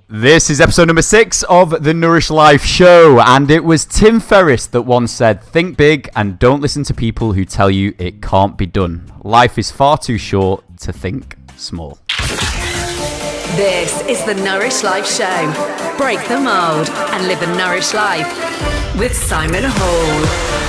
This is episode number 6 of the Nourish Life show, and it was Tim Ferriss that once said, "Think big and don't listen to people who tell you it can't be done. Life is far too short to think small." This is the Nourish Life show. Break the mold and live a nourished life with Simon Hall.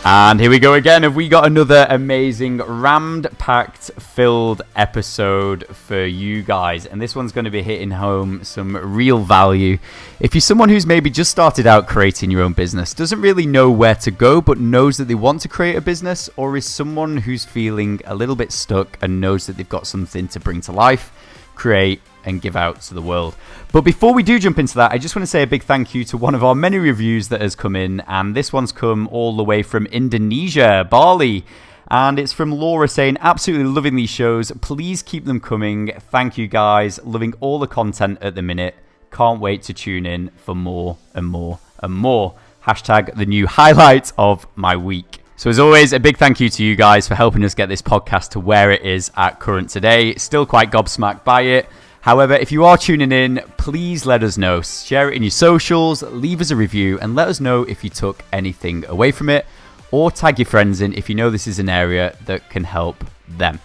And here we go again. Have we got another amazing rammed, packed, filled episode for you guys? And this one's going to be hitting home some real value. If you're someone who's maybe just started out creating your own business, doesn't really know where to go, but knows that they want to create a business, or is someone who's feeling a little bit stuck and knows that they've got something to bring to life, create, and give out to the world. But before we do jump into that, I just want to say a big thank you to one of our many reviews that has come in, and this one's come all the way from Indonesia, Bali, and it's from Laura saying, "Absolutely loving these shows, please keep them coming, thank you guys, loving all the content at the minute, can't wait to tune in for more and more and more, hashtag the new highlight of my week." So as always, a big thank you to you guys for helping us get this podcast to where it is at current today. Still quite gobsmacked by it. However, if you are tuning in, please let us know. Share it in your socials, leave us a review, and let us know if you took anything away from it, or tag your friends in if you know this is an area that can help them.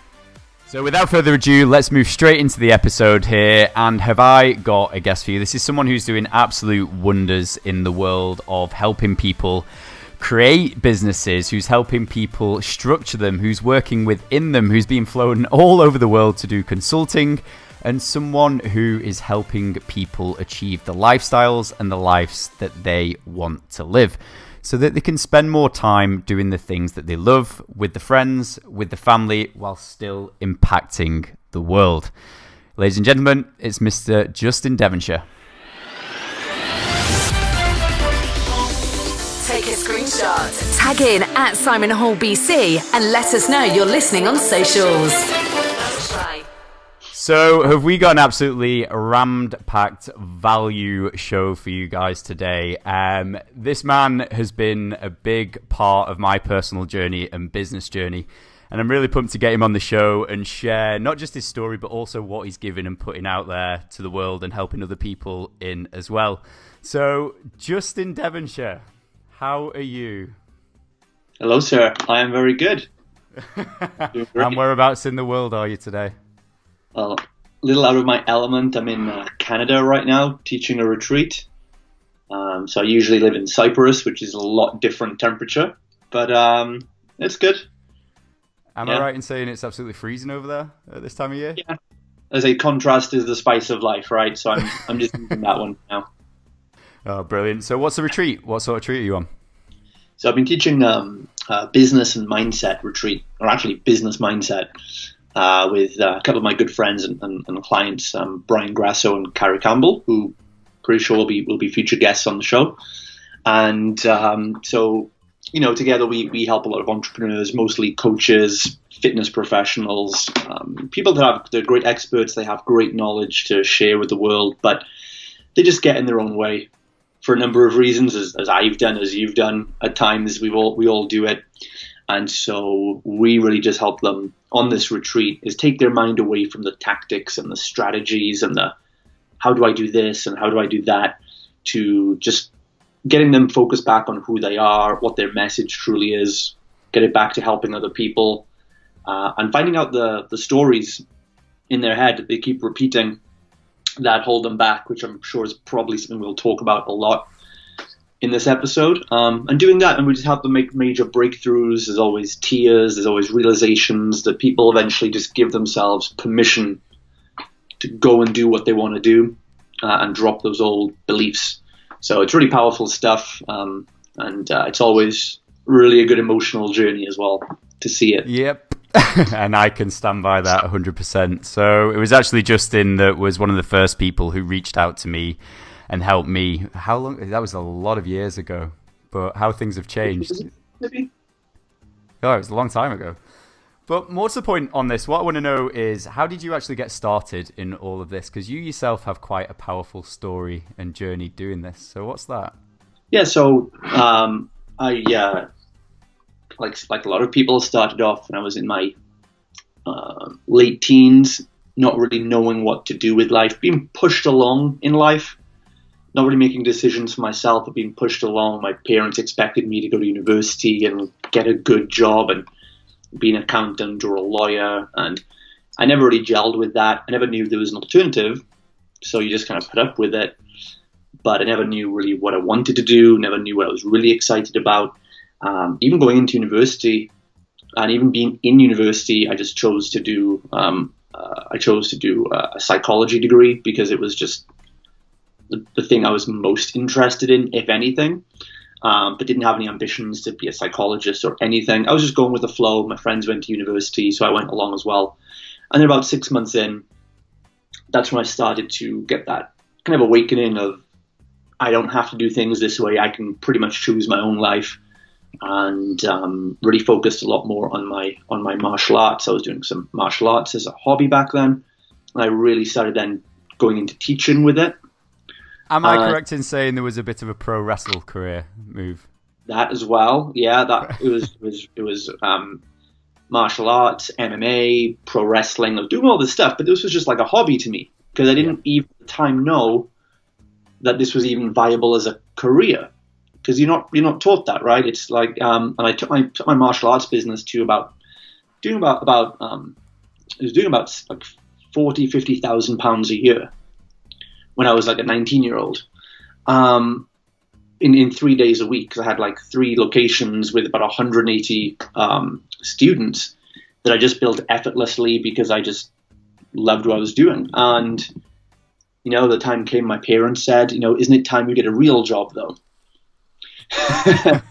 So without further ado, let's move straight into the episode here. And have I got a guest for you? This is someone who's doing absolute wonders in the world of helping people create businesses, who's helping people structure them, who's working within them, who's being flown all over the world to do consulting, and someone who is helping people achieve the lifestyles and the lives that they want to live, so that they can spend more time doing the things that they love, with the friends, with the family, while still impacting the world. Ladies and gentlemen, it's Mr. Justin Devonshire. Take a screenshot, tag in at Simon Hall BC, and let us know you're listening on socials. So have we got an absolutely rammed, packed value show for you guys today. This man has been a big part of my personal journey and business journey, and I'm really pumped to get him on the show and share not just his story, but also what he's giving and putting out there to the world and helping other people in as well. So Justin Devonshire, how are you? Hello, sir. I am very good. And whereabouts in the world are you today? Well, a little out of my element. I'm in Canada right now, teaching a retreat. So I usually live in Cyprus, which is a lot different temperature, but it's good. Am I right in saying it's absolutely freezing over there at this time of year? Yeah. As a contrast is the spice of life, right? So I'm just using that one now. Oh, brilliant. So what's the retreat? What sort of retreat are you on? So I've been teaching business and mindset retreat, or actually business mindset, with a couple of my good friends and clients, Brian Grasso and Carrie Campbell, who pretty sure will be featured guests on the show. And so, together we help a lot of entrepreneurs, mostly coaches, fitness professionals, people they're great experts, they have great knowledge to share with the world, but they just get in their own way for a number of reasons, as I've done, as you've done at times. We all do it. And so we really just help them on this retreat is take their mind away from the tactics and the strategies and the how do I do this and how do I do that, to just getting them focused back on who they are, what their message truly is, get it back to helping other people, and finding out the stories in their head that they keep repeating that hold them back, which I'm sure is probably something we'll talk about a lot in this episode, and doing that, and we just help them make major breakthroughs. There's always tears, there's always realizations that people eventually just give themselves permission to go and do what they want to do, and drop those old beliefs. So it's really powerful stuff, and it's always really a good emotional journey as well to see it. Yep. And I can stand by that 100%. So it was actually Justin that was one of the first people who reached out to me and helped me. How long? That was a lot of years ago, but how things have changed. Maybe. Oh, it was a long time ago. But more to the point on this, what I want to know is, how did you actually get started in all of this? Because you yourself have quite a powerful story and journey doing this. So what's that? Yeah, so I like a lot of people started off when I was in my late teens, not really knowing what to do with life, being pushed along in life, not really making decisions for myself, but being pushed along. My parents expected me to go to university and get a good job and be an accountant or a lawyer, and I never really gelled with that. I never knew there was an alternative, so you just kind of put up with it. But I never knew really what I wanted to do, never knew what I was really excited about. Even going into university and even being in university, I just chose to do a psychology degree because it was just the thing I was most interested in, if anything. But didn't have any ambitions to be a psychologist or anything. I was just going with the flow. My friends went to university, so I went along as well. And then about 6 months in, that's when I started to get that kind of awakening of, I don't have to do things this way. I can pretty much choose my own life, and really focused a lot more on my martial arts. I was doing some martial arts as a hobby back then, and I really started then going into teaching with it. Am I correct in saying there was a bit of a pro wrestle career move? That as well, yeah. That it was martial arts, MMA, pro wrestling. I was doing all this stuff, but this was just like a hobby to me because I didn't even at the time know that this was even viable as a career, because you're not taught that, right? It's like, and I took my martial arts business to doing about like 40,000-50,000 pounds a year when I was like a 19-year-old, in 3 days a week, because I had like 3 locations with about 180 students that I just built effortlessly because I just loved what I was doing. And the time came, my parents said, isn't it time you get a real job though? And,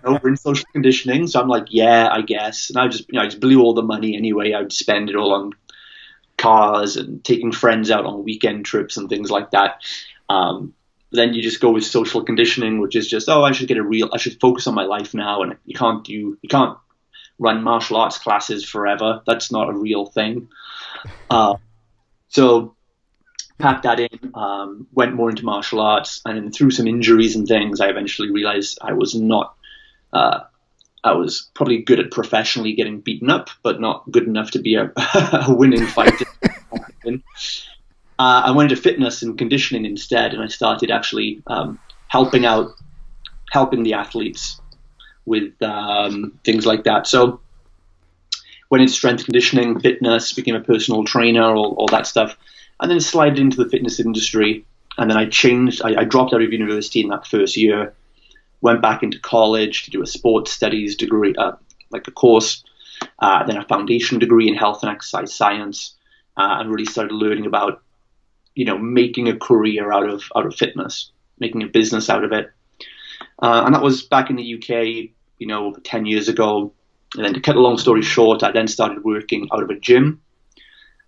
we're in social conditioning, so I'm like, yeah, I guess. And I just blew all the money anyway. I would spend it all on cars and taking friends out on weekend trips and things like that. Then you just go with social conditioning, which is just, I should focus on my life now, and you can't run martial arts classes forever. That's not a real thing. So packed that in, went more into martial arts, and then through some injuries and things, I eventually realized I was probably good at professionally getting beaten up, but not good enough to be a winning fighter. I went into fitness and conditioning instead, and I started actually helping the athletes with things like that. So went into strength conditioning, fitness, became a personal trainer, all that stuff, and then slided into the fitness industry. And then I dropped out of university in that first year, went back into college to do a sports studies degree, like a course, then a foundation degree in health and exercise science, and really started learning about, making a career out of fitness, making a business out of it. And that was back in the UK, 10 years ago. And then to cut a long story short, I then started working out of a gym.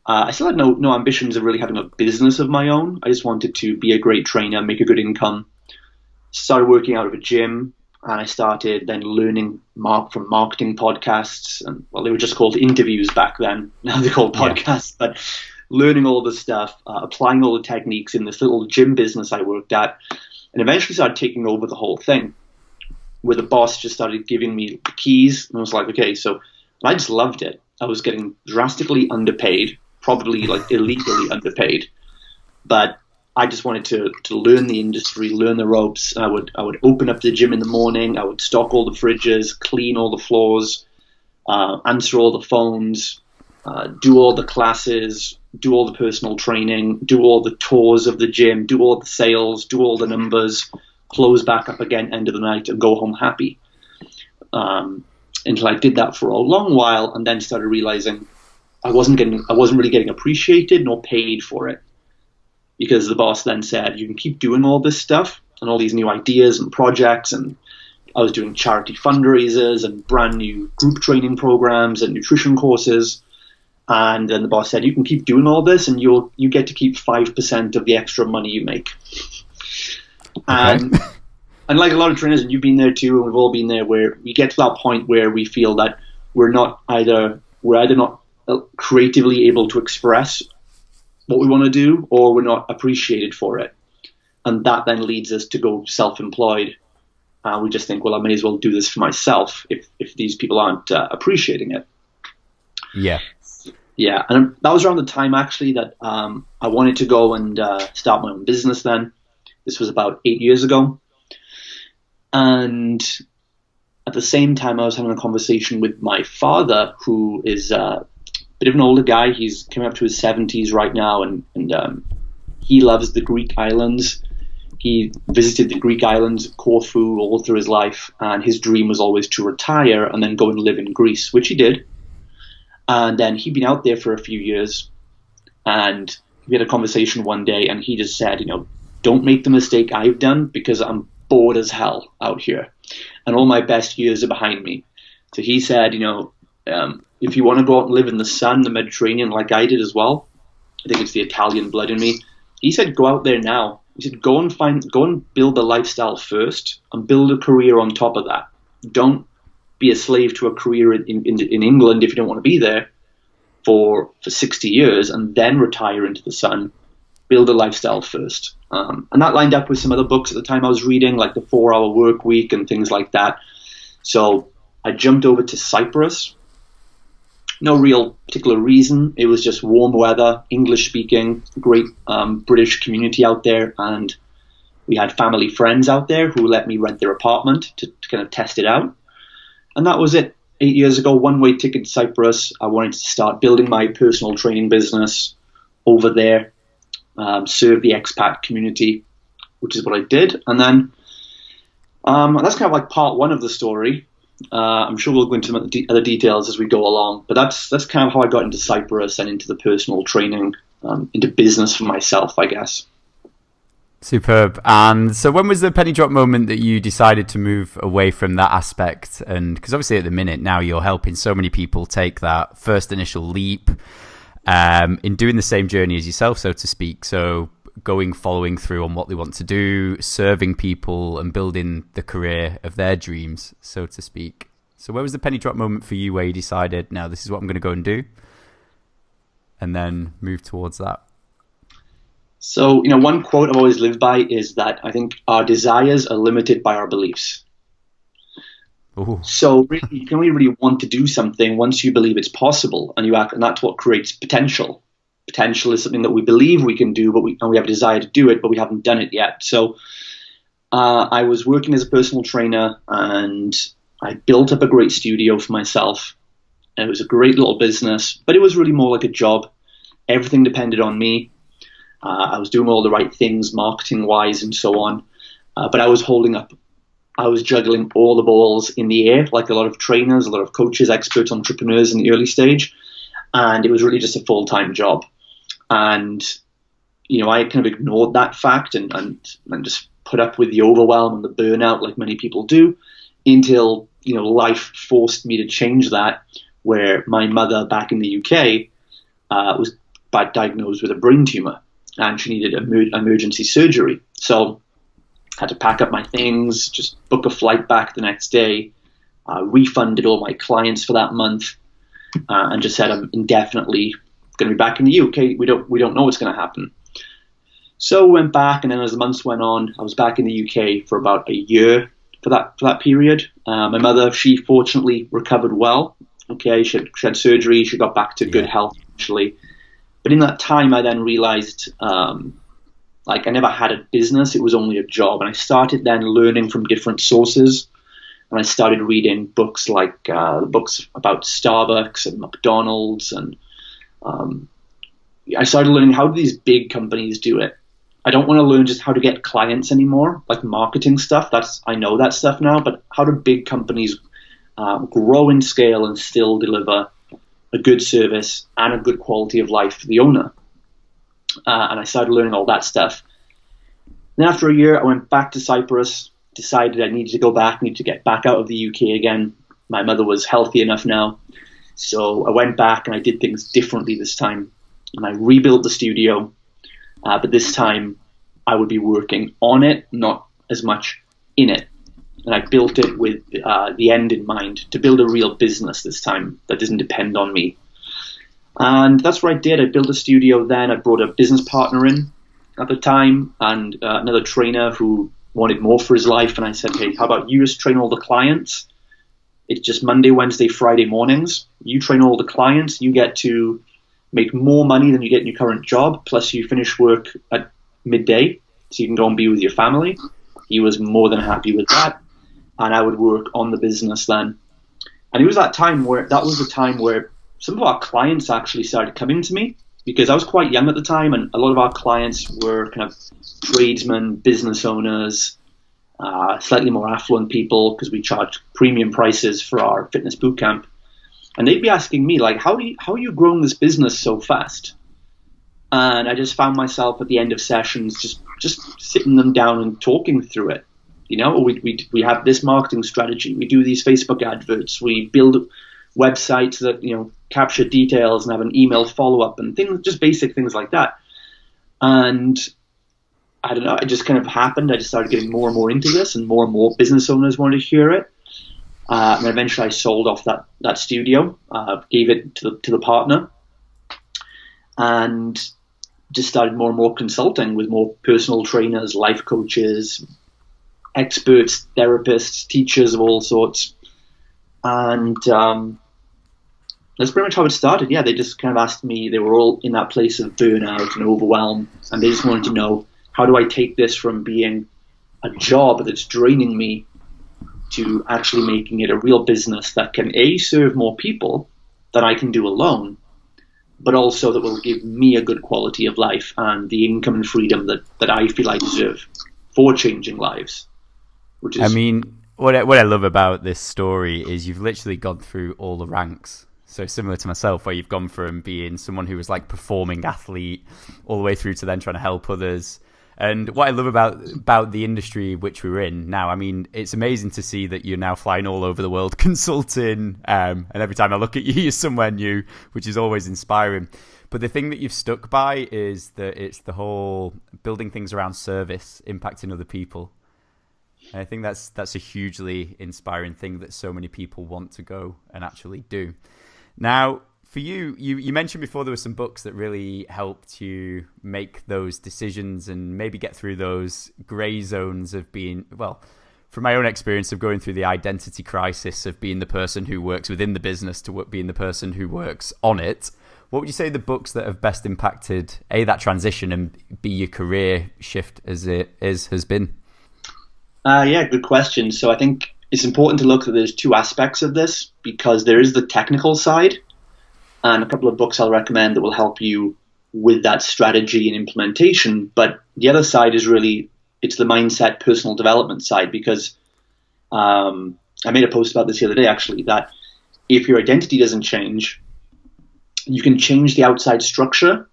I still had no ambitions of really having a business of my own. I just wanted to be a great trainer, make a good income. Started working out of a gym, and I started then learning from marketing podcasts. And they were just called interviews back then. Now they're called podcasts. Yeah. But learning all the stuff, applying all the techniques in this little gym business I worked at, and eventually started taking over the whole thing, where the boss just started giving me the keys. And I was like, okay, so I just loved it. I was getting drastically underpaid, probably like illegally underpaid, but I just wanted to learn the industry, learn the ropes. I would open up the gym in the morning. I would stock all the fridges, clean all the floors, answer all the phones, do all the classes, do all the personal training, do all the tours of the gym, do all the sales, do all the numbers, close back up again end of the night, and go home happy. Until I did that for a long while, and then started realizing I wasn't really getting appreciated nor paid for it, because the boss then said, you can keep doing all this stuff and all these new ideas and projects. And I was doing charity fundraisers and brand new group training programs and nutrition courses. And then the boss said, you can keep doing all this and you get to keep 5% of the extra money you make. Okay. And like a lot of trainers, and you've been there too, and we've all been there, where we get to that point where we feel that we're either not creatively able to express what we want to do, or we're not appreciated for it. And that then leads us to go self-employed. We just think, well, I may as well do this for myself if these people aren't appreciating it. Yeah. Yeah, and that was around the time actually that I wanted to go and start my own business then. This was about 8 years ago. And at the same time, I was having a conversation with my father, who is a bit of an older guy. He's coming up to his 70s right now, and he loves the Greek islands. He visited the Greek islands, Corfu, all through his life, and his dream was always to retire and then go and live in Greece, which he did. And then he'd been out there for a few years, and we had a conversation one day, and he just said, don't make the mistake I've done, because I'm bored as hell out here, and all my best years are behind me. So he said, if you want to go out and live in the sun, the Mediterranean, like I did as well, I think it's the Italian blood in me. He said, go out there now. He said, go and build a lifestyle first, and build a career on top of that. Don't be a slave to a career in England if you don't want to be there for 60 years, and then retire into the sun. Build a lifestyle first. And that lined up with some other books at the time I was reading, like the 4-Hour Work Week and things like that. So I jumped over to Cyprus. No real particular reason. It was just warm weather, English speaking, great British community out there. And we had family friends out there who let me rent their apartment to kind of test it out. And that was it. 8 years ago, one-way ticket to Cyprus. I wanted to start building my personal training business over there. Serve the expat community, which is what I did. And then that's kind of like part one of the story. I'm sure we'll go into other details as we go along, but that's kind of how I got into Cyprus and into the personal training, into business for myself, I guess. Superb. And so when was the penny drop moment that you decided to move away from that aspect? And because obviously at the minute now you're helping so many people take that first initial leap, in doing the same journey as yourself, so to speak. So following through on what they want to do, serving people and building the career of their dreams, so to speak. So where was the penny drop moment for you where you decided, now this is what I'm going to go and do, and then move towards that? So, one quote I've always lived by is that I think our desires are limited by our beliefs. Ooh. So really, you can only really want to do something once you believe it's possible, and that's what creates potential. Potential is something that we believe we can do, and we have a desire to do it, but we haven't done it yet. So I was working as a personal trainer, and I built up a great studio for myself. And it was a great little business, but it was really more like a job. Everything depended on me. I was doing all the right things, marketing-wise and so on. But I was juggling all the balls in the air, like a lot of trainers, a lot of coaches, experts, entrepreneurs in the early stage. And it was really just a full-time job. And, I kind of ignored that fact and just put up with the overwhelm and the burnout like many people do until, life forced me to change that, where my mother back in the UK was diagnosed with a brain tumor, and she needed emergency surgery. So I had to pack up my things, just book a flight back the next day, refunded all my clients for that month, and just said I'm indefinitely going to be back in the UK. We don't know what's going to happen. So we went back, and then as the months went on, I was back in the UK for about a year for that period. My mother, she fortunately recovered well. Okay, she had surgery, she got back to good health actually. But in that time, I then realized, I never had a business. It was only a job. And I started then learning from different sources. And I started reading books like books about Starbucks and McDonald's. And I started learning, how do these big companies do it? I don't want to learn just how to get clients anymore, like marketing stuff. I know that stuff now. But how do big companies grow in scale and still deliver a good service and a good quality of life for the owner? And I started learning all that stuff. Then after a year, I went back to Cyprus, decided I needed to go back, needed to get back out of the UK again. My mother was healthy enough now. So I went back and I did things differently this time. And I rebuilt the studio. But this time I would be working on it, not as much in it. And I built it with the end in mind, to build a real business this time that doesn't depend on me. And that's what I did. I built a studio then. I brought a business partner in at the time, and another trainer who wanted more for his life. And I said, hey, how about you just train all the clients? It's just Monday, Wednesday, Friday mornings. You train all the clients. You get to make more money than you get in your current job, plus you finish work at midday, so you can go and be with your family. He was more than happy with that, and I would work on the business then. And it was that was the time where some of our clients actually started coming to me, because I was quite young at the time, and a lot of our clients were kind of tradesmen, business owners, slightly more affluent people, because we charge premium prices for our fitness bootcamp. And they'd be asking me, like, how are you growing this business so fast? And I just found myself at the end of sessions just sitting them down and talking through it. You know, we have this marketing strategy. We do these Facebook adverts. We build websites that, you know, capture details and have an email follow-up and things, just basic things like that. And I don't know, it just kind of happened. I just started getting more and more into this, and more business owners wanted to hear it. And eventually I sold off that studio, gave it to the partner, and just started more and more consulting with more personal trainers, life coaches, experts, therapists, teachers of all sorts. And that's pretty much how it started. Yeah, they just kind of asked me, they were all in that place of burnout and overwhelm, and they just wanted to know, how do I take this from being a job that's draining me to actually making it a real business that can serve more people than I can do alone, but also that will give me a good quality of life and the income and freedom that I feel I deserve for changing lives. Which is, I mean, what I love about this story is you've literally gone through all the ranks. So similar to myself, where you've gone from being someone who was like performing athlete all the way through to then trying to help others. And what I love about the industry which we're in now, I mean, it's amazing to see that you're now flying all over the world consulting, and every time I look at you, you're somewhere new, which is always inspiring. But the thing that you've stuck by is that it's the whole building things around service, impacting other people. And I think that's a hugely inspiring thing that so many people want to go and actually do. Now, for you mentioned before there were some books that really helped you make those decisions and maybe get through those grey zones of being, well, from my own experience of going through the identity crisis of being the person who works within the business to being the person who works on it. What would you say the books that have best impacted that transition and B, your career shift as it has been? Yeah, good question. So I think it's important to look that there's two aspects of this, because there is the technical side, and a couple of books I'll recommend that will help you with that strategy and implementation. But the other side is really, it's the mindset, personal development side, because I made a post about this the other day, actually, that if your identity doesn't change, you can change the outside structure,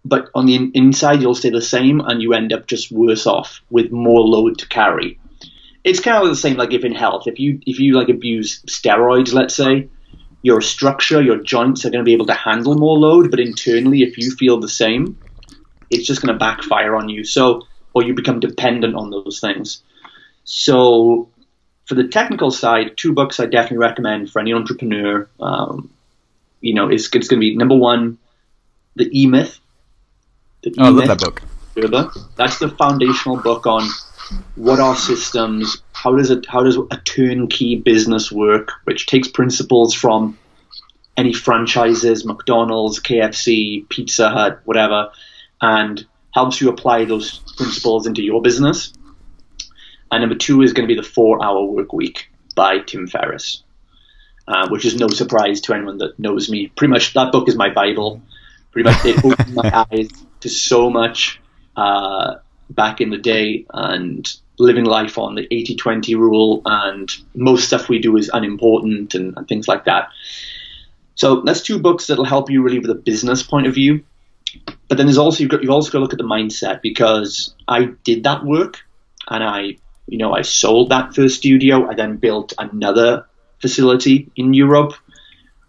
but on the inside, you'll stay the same, and you end up just worse off with more load to carry. It's kind of the same like if in health. If you like abuse steroids, let's say, your structure, your joints are going to be able to handle more load, but internally, if you feel the same, it's just going to backfire on you. So, or you become dependent on those things. So, for the technical side, two books I definitely recommend for any entrepreneur. It's going to be number one, the E-Myth. I love that book. That's the foundational book on what are systems, how does a turnkey business work, which takes principles from any franchises, McDonald's, KFC, Pizza Hut, whatever, and helps you apply those principles into your business. And number two is going to be the 4-Hour Work Week by Tim Ferriss, which is no surprise to anyone that knows me. Pretty much that book is my Bible. Pretty much it opened my eyes to so much back in the day, and living life on the 80-20 rule, and most stuff we do is unimportant and things like that. So that's two books that'll help you really with a business point of view. But then you've also got to look at the mindset, because I did that work, and I sold that first studio. I then built another facility in Europe,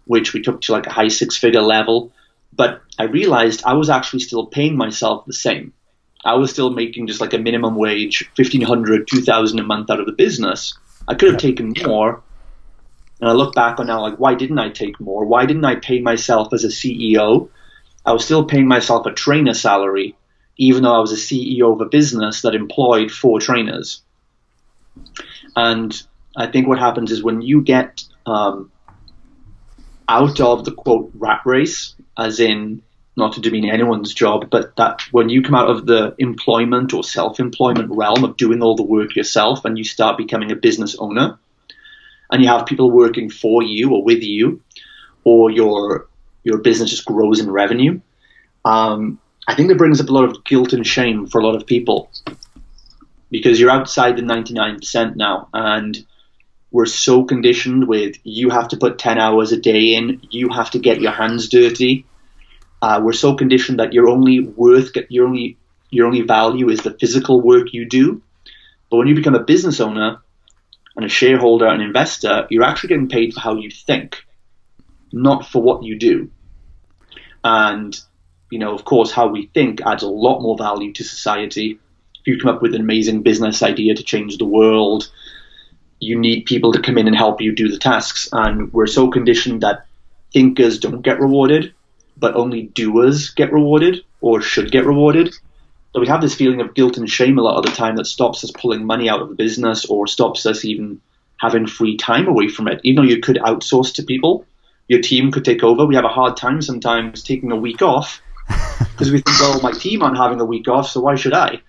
which we took to like a high 6-figure level. But I realized I was actually still paying myself the same. I was still making just like a minimum wage, $1,500, $2,000 a month out of the business. I could have taken more. And I look back on now, like, why didn't I take more? Why didn't I pay myself as a CEO? I was still paying myself a trainer salary, even though I was a CEO of a business that employed 4 trainers. And I think what happens is when you get, I out of the quote rat race, as in, not to demean anyone's job, but that when you come out of the employment or self-employment realm of doing all the work yourself and you start becoming a business owner and you have people working for you or with you, or your business just grows in revenue, I think that brings up a lot of guilt and shame for a lot of people, because you're outside the 99% now, and we're so conditioned with you have to put 10 hours a day in, you have to get your hands dirty. We're so conditioned that your only value is the physical work you do. But when you become a business owner and a shareholder and investor, you're actually getting paid for how you think, not for what you do. And, of course, how we think adds a lot more value to society. If you come up with an amazing business idea to change the world, you need people to come in and help you do the tasks. And we're so conditioned that thinkers don't get rewarded, but only doers get rewarded or should get rewarded. So we have this feeling of guilt and shame a lot of the time that stops us pulling money out of the business or stops us even having free time away from it. Even though you could outsource to people, your team could take over. We have a hard time sometimes taking a week off because we think, oh, my team aren't having a week off, so why should I?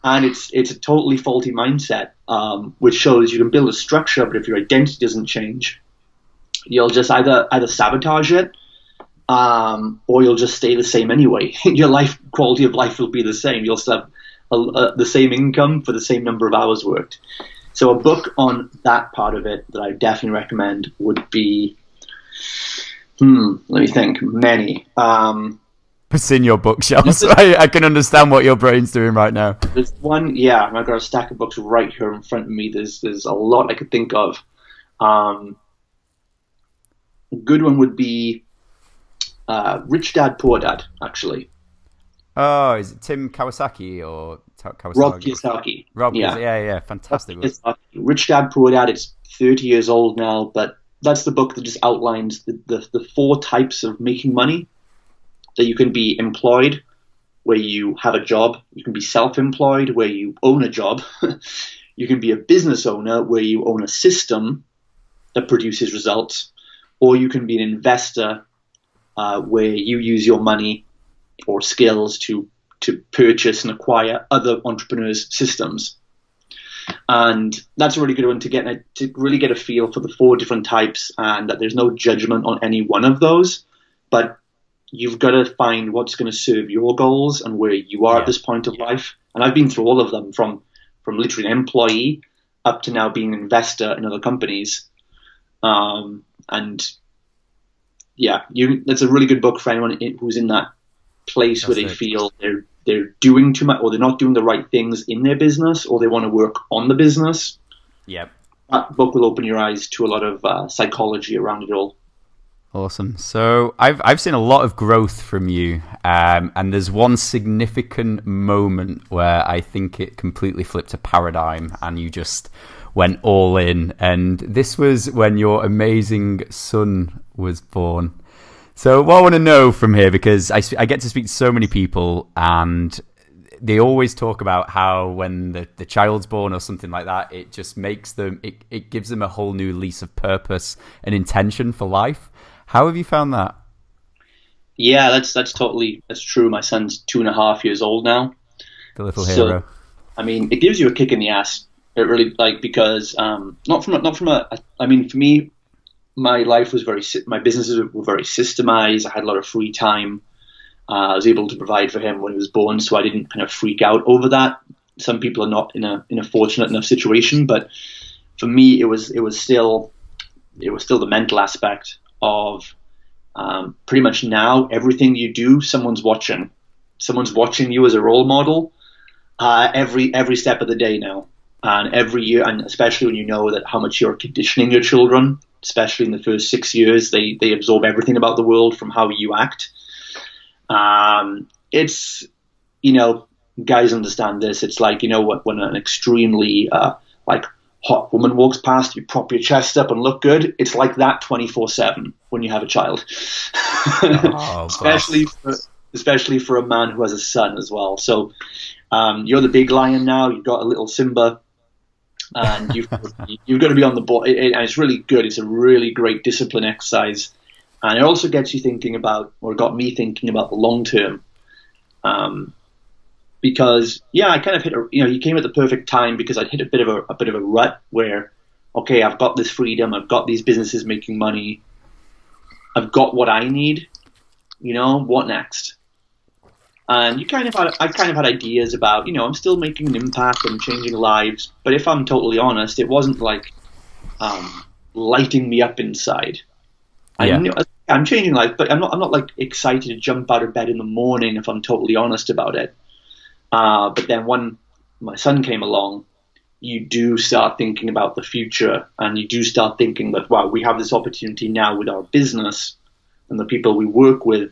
And it's a totally faulty mindset, which shows you can build a structure, but if your identity doesn't change, you'll just either sabotage it, or you'll just stay the same anyway. Your quality of life will be the same. You'll still have the same income for the same number of hours worked. So a book on that part of it that I definitely recommend would be, let me think, many. It's in your bookshelves. I can understand what your brain's doing right now. There's one, yeah, I've got a stack of books right here in front of me. There's a lot I could think of. A good one would be Rich Dad, Poor Dad, actually. Oh, is it Tim Kawasaki or Kawasaki? Rob Kiyosaki. Yeah, fantastic. Rich Dad, Poor Dad. It's 30 years old now, but that's the book that just outlines the 4 types of making money. That you can be employed, where you have a job. You can be self-employed, where you own a job. You can be a business owner, where you own a system that produces results. Or you can be an investor, where you use your money or skills to purchase and acquire other entrepreneurs' systems. And that's a really good one to really get a feel for the 4 different types, and that there's no judgment on any one of those, but you've got to find what's going to serve your goals and where you are at this point of life. And I've been through all of them, from literally an employee up to now being an investor in other companies. And yeah, that's a really good book for anyone who's in that place where they feel they're doing too much, or they're not doing the right things in their business, or they want to work on the business. Yep. That book will open your eyes to a lot of psychology around it all. Awesome. So I've seen a lot of growth from you, and there's one significant moment where I think it completely flipped a paradigm and you just went all in, and this was when your amazing son was born. So what I want to know from here, because I get to speak to so many people, and they always talk about how when the child's born or something like that, it just makes them, it gives them a whole new lease of purpose and intention for life. How have you found that? Yeah, that's true. My son's 2.5 years old now. The little hero. I mean, it gives you a kick in the ass. It really, because for me, my life was my businesses were very systemized. I had a lot of free time. I was able to provide for him when he was born, so I didn't kind of freak out over that. Some people are not in a fortunate enough situation, but for me, it was still the mental aspect of pretty much now everything you do, someone's watching you as a role model every step of the day now, and every year, and especially when you know that how much you're conditioning your children, especially in the first 6 years, they absorb everything about the world from how you act. It's, guys understand this. It's like, when an extremely hot woman walks past, you prop your chest up and look good. It's like that 24/7 when you have a child. Oh, especially for a man who has a son as well. So you're the big lion now. You've got a little Simba, and you've got to be on the board. And it's really good. It's a really great discipline exercise. And it also gets you thinking about, or got me thinking about the long term. Because I kind of you came at the perfect time, because I'd hit a bit of a rut where, okay, I've got this freedom, I've got these businesses making money, I've got what I need, what next? And I kind of had ideas about, I'm still making an impact and changing lives, but if I'm totally honest, it wasn't like lighting me up inside. Yeah. I'm changing life, but I'm not like excited to jump out of bed in the morning, if I'm totally honest about it. But then when my son came along, you do start thinking about the future, and you do start thinking that, wow, we have this opportunity now with our business and the people we work with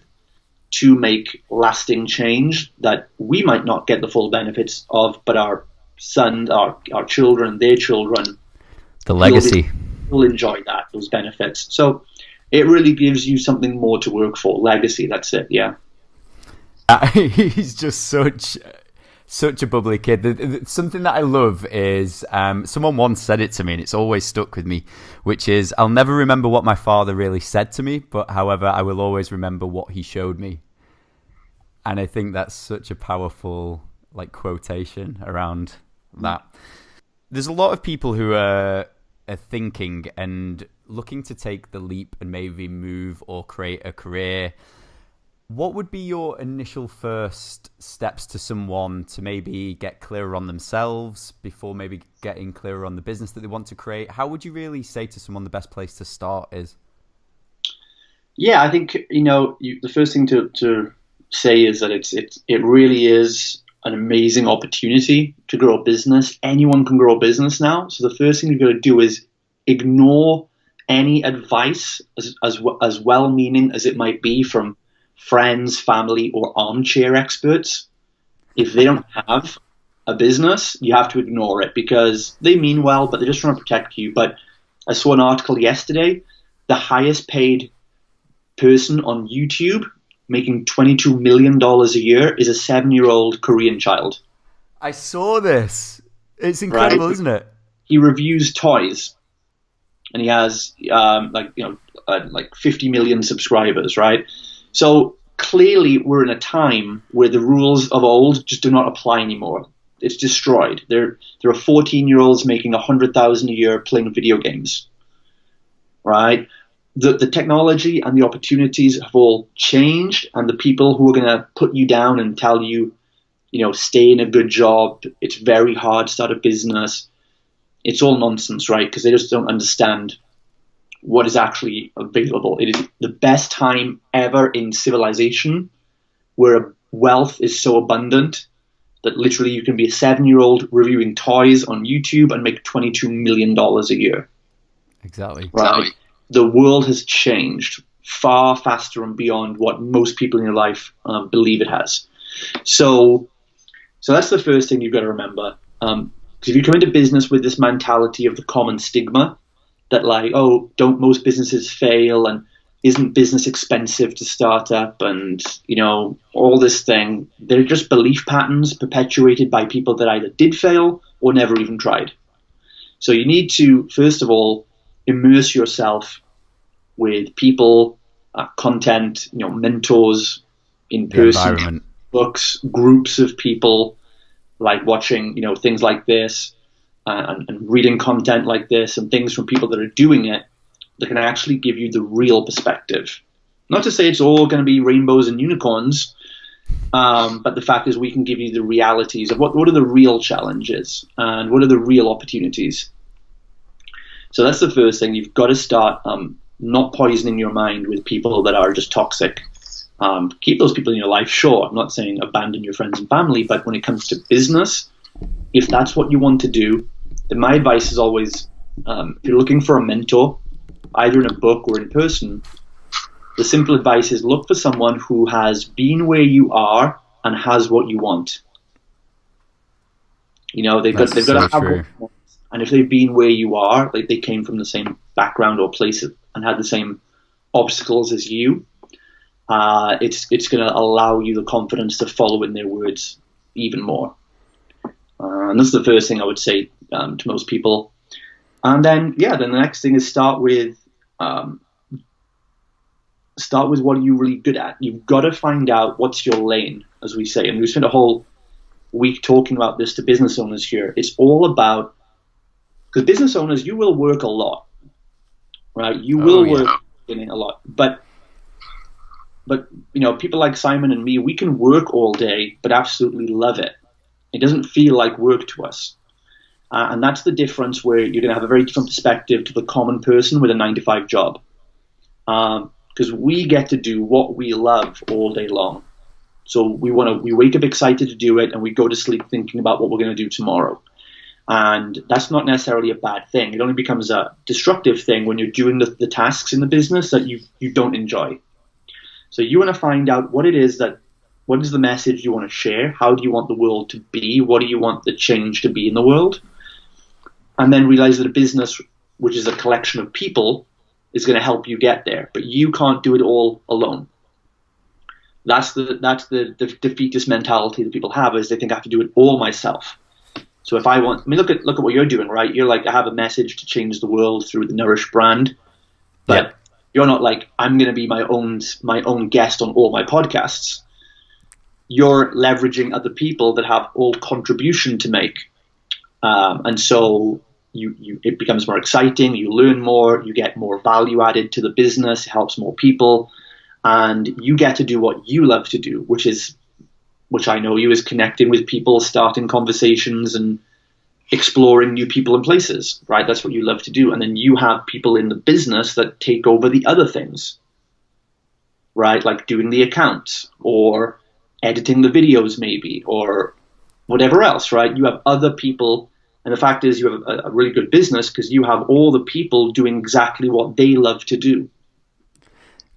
to make lasting change that we might not get the full benefits of, but our sons, our children, their children, the legacy, will enjoy those benefits. So it really gives you something more to work for. Legacy, that's it. Yeah. He's just such a bubbly kid. Something that I love is someone once said it to me, and it's always stuck with me, which is, I'll never remember what my father really said to me, but however, I will always remember what he showed me. And I think that's such a powerful quotation around that. There's a lot of people who are thinking and looking to take the leap and maybe move or create a career. What would be your initial first steps to someone to maybe get clearer on themselves before maybe getting clearer on the business that they want to create? How would you really say to someone the best place to start is? Yeah, I think, the first thing to say is that it really is an amazing opportunity to grow a business. Anyone can grow a business now. So the first thing you've got to do is ignore any advice, as well-meaning as it might be, from friends, family, or armchair experts. If they don't have a business, you have to ignore it, because they mean well, but they're just trying to protect you. But I saw an article yesterday, the highest paid person on YouTube making $22 million a year is a 7-year-old Korean child. I saw this. It's incredible, right? Isn't it? He reviews toys, and he has 50 million subscribers, right? So clearly we're in a time where the rules of old just do not apply anymore. It's destroyed. There are 14-year-olds making $100,000 a year playing video games, right? The technology and the opportunities have all changed, and the people who are going to put you down and tell you, stay in a good job, it's very hard to start a business, it's all nonsense, right? Because they just don't understand what is actually available. It is the best time ever in civilization, where wealth is so abundant that literally you can be a 7-year-old reviewing toys on YouTube and make $22 million a year. Exactly. Right? The world has changed far faster and beyond what most people in your life believe it has. So that's the first thing you've got to remember. Because if you come into business with this mentality of the common stigma, that don't most businesses fail, and isn't business expensive to start up, and all this thing, they're just belief patterns perpetuated by people that either did fail or never even tried. So you need to, first of all, immerse yourself with people, content, mentors, in person, books, groups of people, like watching things like this. And reading content like this and things from people that are doing it, that can actually give you the real perspective. Not to say it's all going to be rainbows and unicorns, but the fact is we can give you the realities of what are the real challenges and what are the real opportunities. So that's the first thing. You've got to start not poisoning your mind with people that are just toxic. Keep those people in your life, sure. I'm not saying abandon your friends and family, but when it comes to business, if that's what you want to do, then my advice is always, if you're looking for a mentor, either in a book or in person, the simple advice is look for someone who has been where you are and has what you want. They've got to have what you want. And if they've been where you are, like they came from the same background or place and had the same obstacles as you, it's going to allow you the confidence to follow in their words even more. And that's the first thing I would say to most people. And then the next thing is start with start with what are you really good at. You've got to find out what's your lane, as we say. And we spent a whole week talking about this to business owners here. It's all about, because business owners, you will work a lot, right? You will work a lot, but people like Simon and me, we can work all day, but absolutely love it. It doesn't feel like work to us. And that's the difference, where you're going to have a very different perspective to the common person with a 9-to-5 job. Because we get to do what we love all day long. So we wake up excited to do it, and we go to sleep thinking about what we're going to do tomorrow. And that's not necessarily a bad thing. It only becomes a destructive thing when you're doing the tasks in the business that you don't enjoy. So you want to find out what is the message you want to share? How do you want the world to be? What do you want the change to be in the world? And then realize that a business, which is a collection of people, is going to help you get there. But you can't do it all alone. That's the defeatist mentality that people have, is they think I have to do it all myself. So if look at what you're doing, right? You're like, I have a message to change the world through the Nourish brand. But you're not like, I'm going to be my own guest on all my podcasts. You're leveraging other people that have all contribution to make. And so it becomes more exciting, you learn more, you get more value added to the business, it helps more people, and you get to do what you love to do, which I know you is connecting with people, starting conversations and exploring new people and places, right? That's what you love to do. And then you have people in the business that take over the other things, right? Like doing the accounts or editing the videos maybe, or whatever else, right? You have other people. And the fact is, you have a really good business because you have all the people doing exactly what they love to do.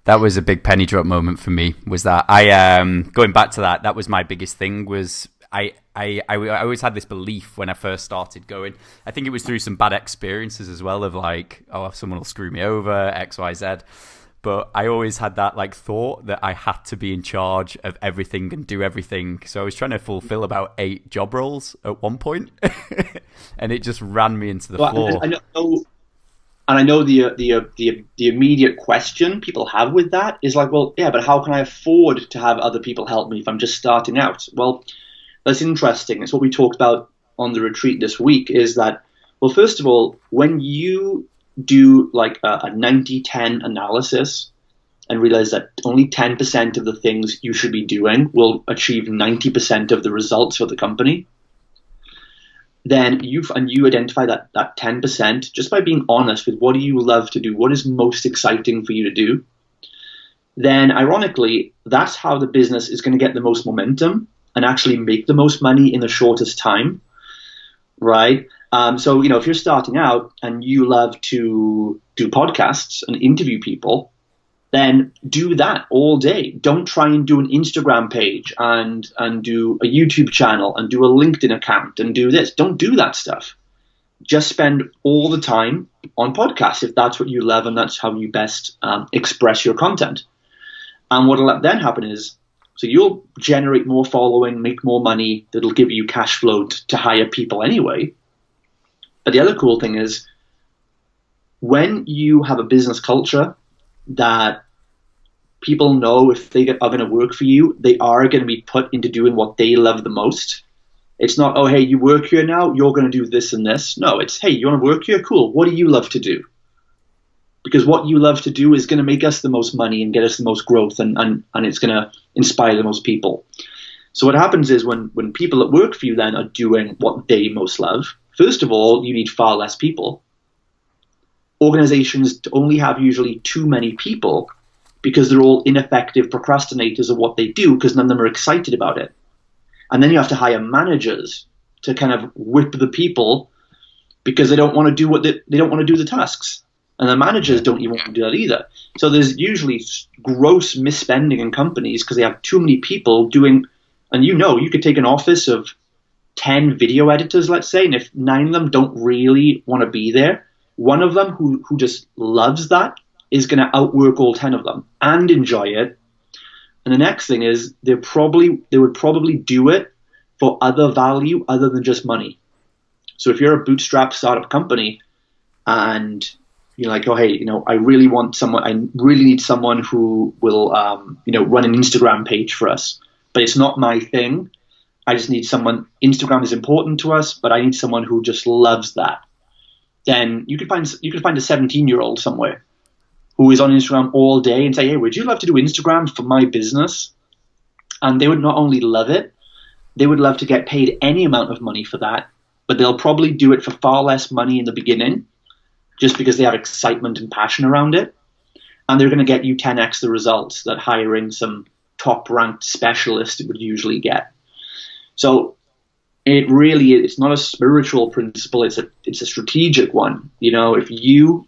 That was a big penny drop moment for me. Was that going back to that was my biggest thing. Was I always had this belief when I first started going. I think it was through some bad experiences as well, of like, oh, someone will screw me over, X, Y, Z. But I always had that like thought that I had to be in charge of everything and do everything. So I was trying to fulfill about 8 job roles at one point, and it just ran me into the floor. I know the immediate question people have with that is like, well, yeah, but how can I afford to have other people help me if I'm just starting out? Well, that's interesting. It's what we talked about on the retreat this week, is that, well, first of all, when you do like a 90-10 analysis and realize that only 10% of the things you should be doing will achieve 90% of the results for the company, then you identify that 10% just by being honest with what do you love to do, what is most exciting for you to do, then ironically, that's how the business is going to get the most momentum and actually make the most money in the shortest time, right? So, if you're starting out and you love to do podcasts and interview people, then do that all day. Don't try and do an Instagram page and do a YouTube channel and do a LinkedIn account and do this. Don't do that stuff. Just spend all the time on podcasts if that's what you love and that's how you best express your content. And what will then happen is, so you'll generate more following, make more money, that'll give you cash flow to hire people anyway. But the other cool thing is, when you have a business culture that people know if they are going to work for you, they are going to be put into doing what they love the most. It's not, oh, hey, you work here now, you're going to do this and this. No, it's, hey, you want to work here? Cool. What do you love to do? Because what you love to do is going to make us the most money and get us the most growth, and it's going to inspire the most people. So what happens is when people that work for you then are doing what they most love, first of all, you need far less people. Organizations only have usually too many people because they're all ineffective procrastinators of what they do because none of them are excited about it. And then you have to hire managers to kind of whip the people because they don't want to do they don't want to do the tasks. And the managers don't even want to do that either. So there's usually gross misspending in companies because they have too many people doing, and you could take an office of 10 video editors, let's say, and if 9 of them don't really want to be there, one of them who just loves that is going to outwork all 10 of them and enjoy it. And the next thing is they would probably do it for other value other than just money. So if you're a bootstrap startup company and You're like, oh, hey, I really need someone who will, run an Instagram page for us, but it's not my thing. I just need someone. Instagram is important to us, but I need someone who just loves that. Then you could find a 17-year-old somewhere who is on Instagram all day and say, hey, would you love to do Instagram for my business? And they would not only love it, they would love to get paid any amount of money for that, but they'll probably do it for far less money in the beginning, just because they have excitement and passion around it. And they're going to get you 10x the results that hiring some top-ranked specialist would usually get. So it's not a spiritual principle, it's a strategic one. If you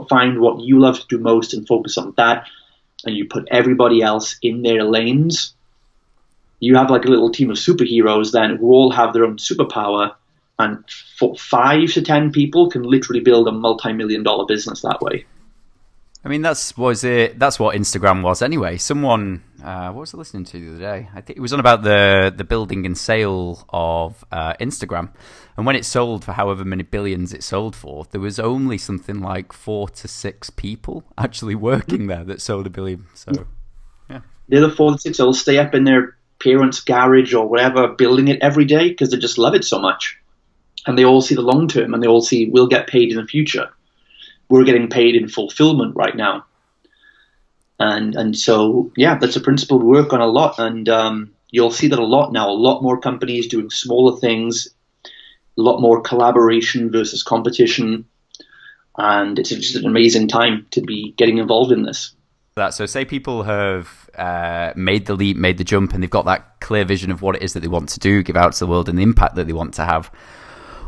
find what you love to do most and focus on that, and you put everybody else in their lanes, you have like a little team of superheroes then who all have their own superpower, and 5 to 10 people can literally build a multi-million-dollar business that way. I mean, that's what Instagram was anyway. Someone, what was I listening to the other day? I think it was on about the building and sale of Instagram. And when it sold for however many billions it sold for, there was only something like 4 to 6 people actually working there that sold $1 billion. So, yeah. The other 4 to 6 will stay up in their parents' garage or whatever, building it every day because they just love it so much. And they all see the long term, and they all see we'll get paid in the future. We're getting paid in fulfillment right now. And so, yeah, that's a principle we work on a lot. And you'll see that a lot now. A lot more companies doing smaller things, a lot more collaboration versus competition. And it's just an amazing time to be getting involved in this. So say people have made the leap, made the jump, and they've got that clear vision of what it is that they want to do, give out to the world, and the impact that they want to have.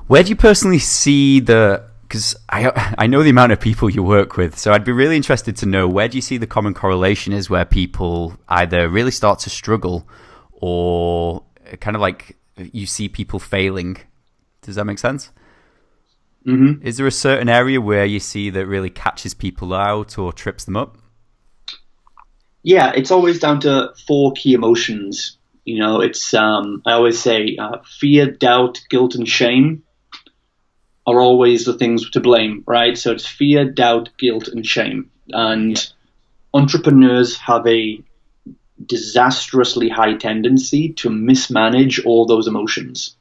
Where do you personally see because I know the amount of people you work with, so I'd be really interested to know, where do you see the common correlation is where people either really start to struggle or kind of like you see people failing? Does that make sense? Mm-hmm. Is there a certain area where you see that really catches people out or trips them up? Yeah, it's always down to 4 key emotions. It's I always say fear, doubt, guilt, and shame are always the things to blame, right? So it's fear, doubt, guilt, and shame. And entrepreneurs have a disastrously high tendency to mismanage all those emotions.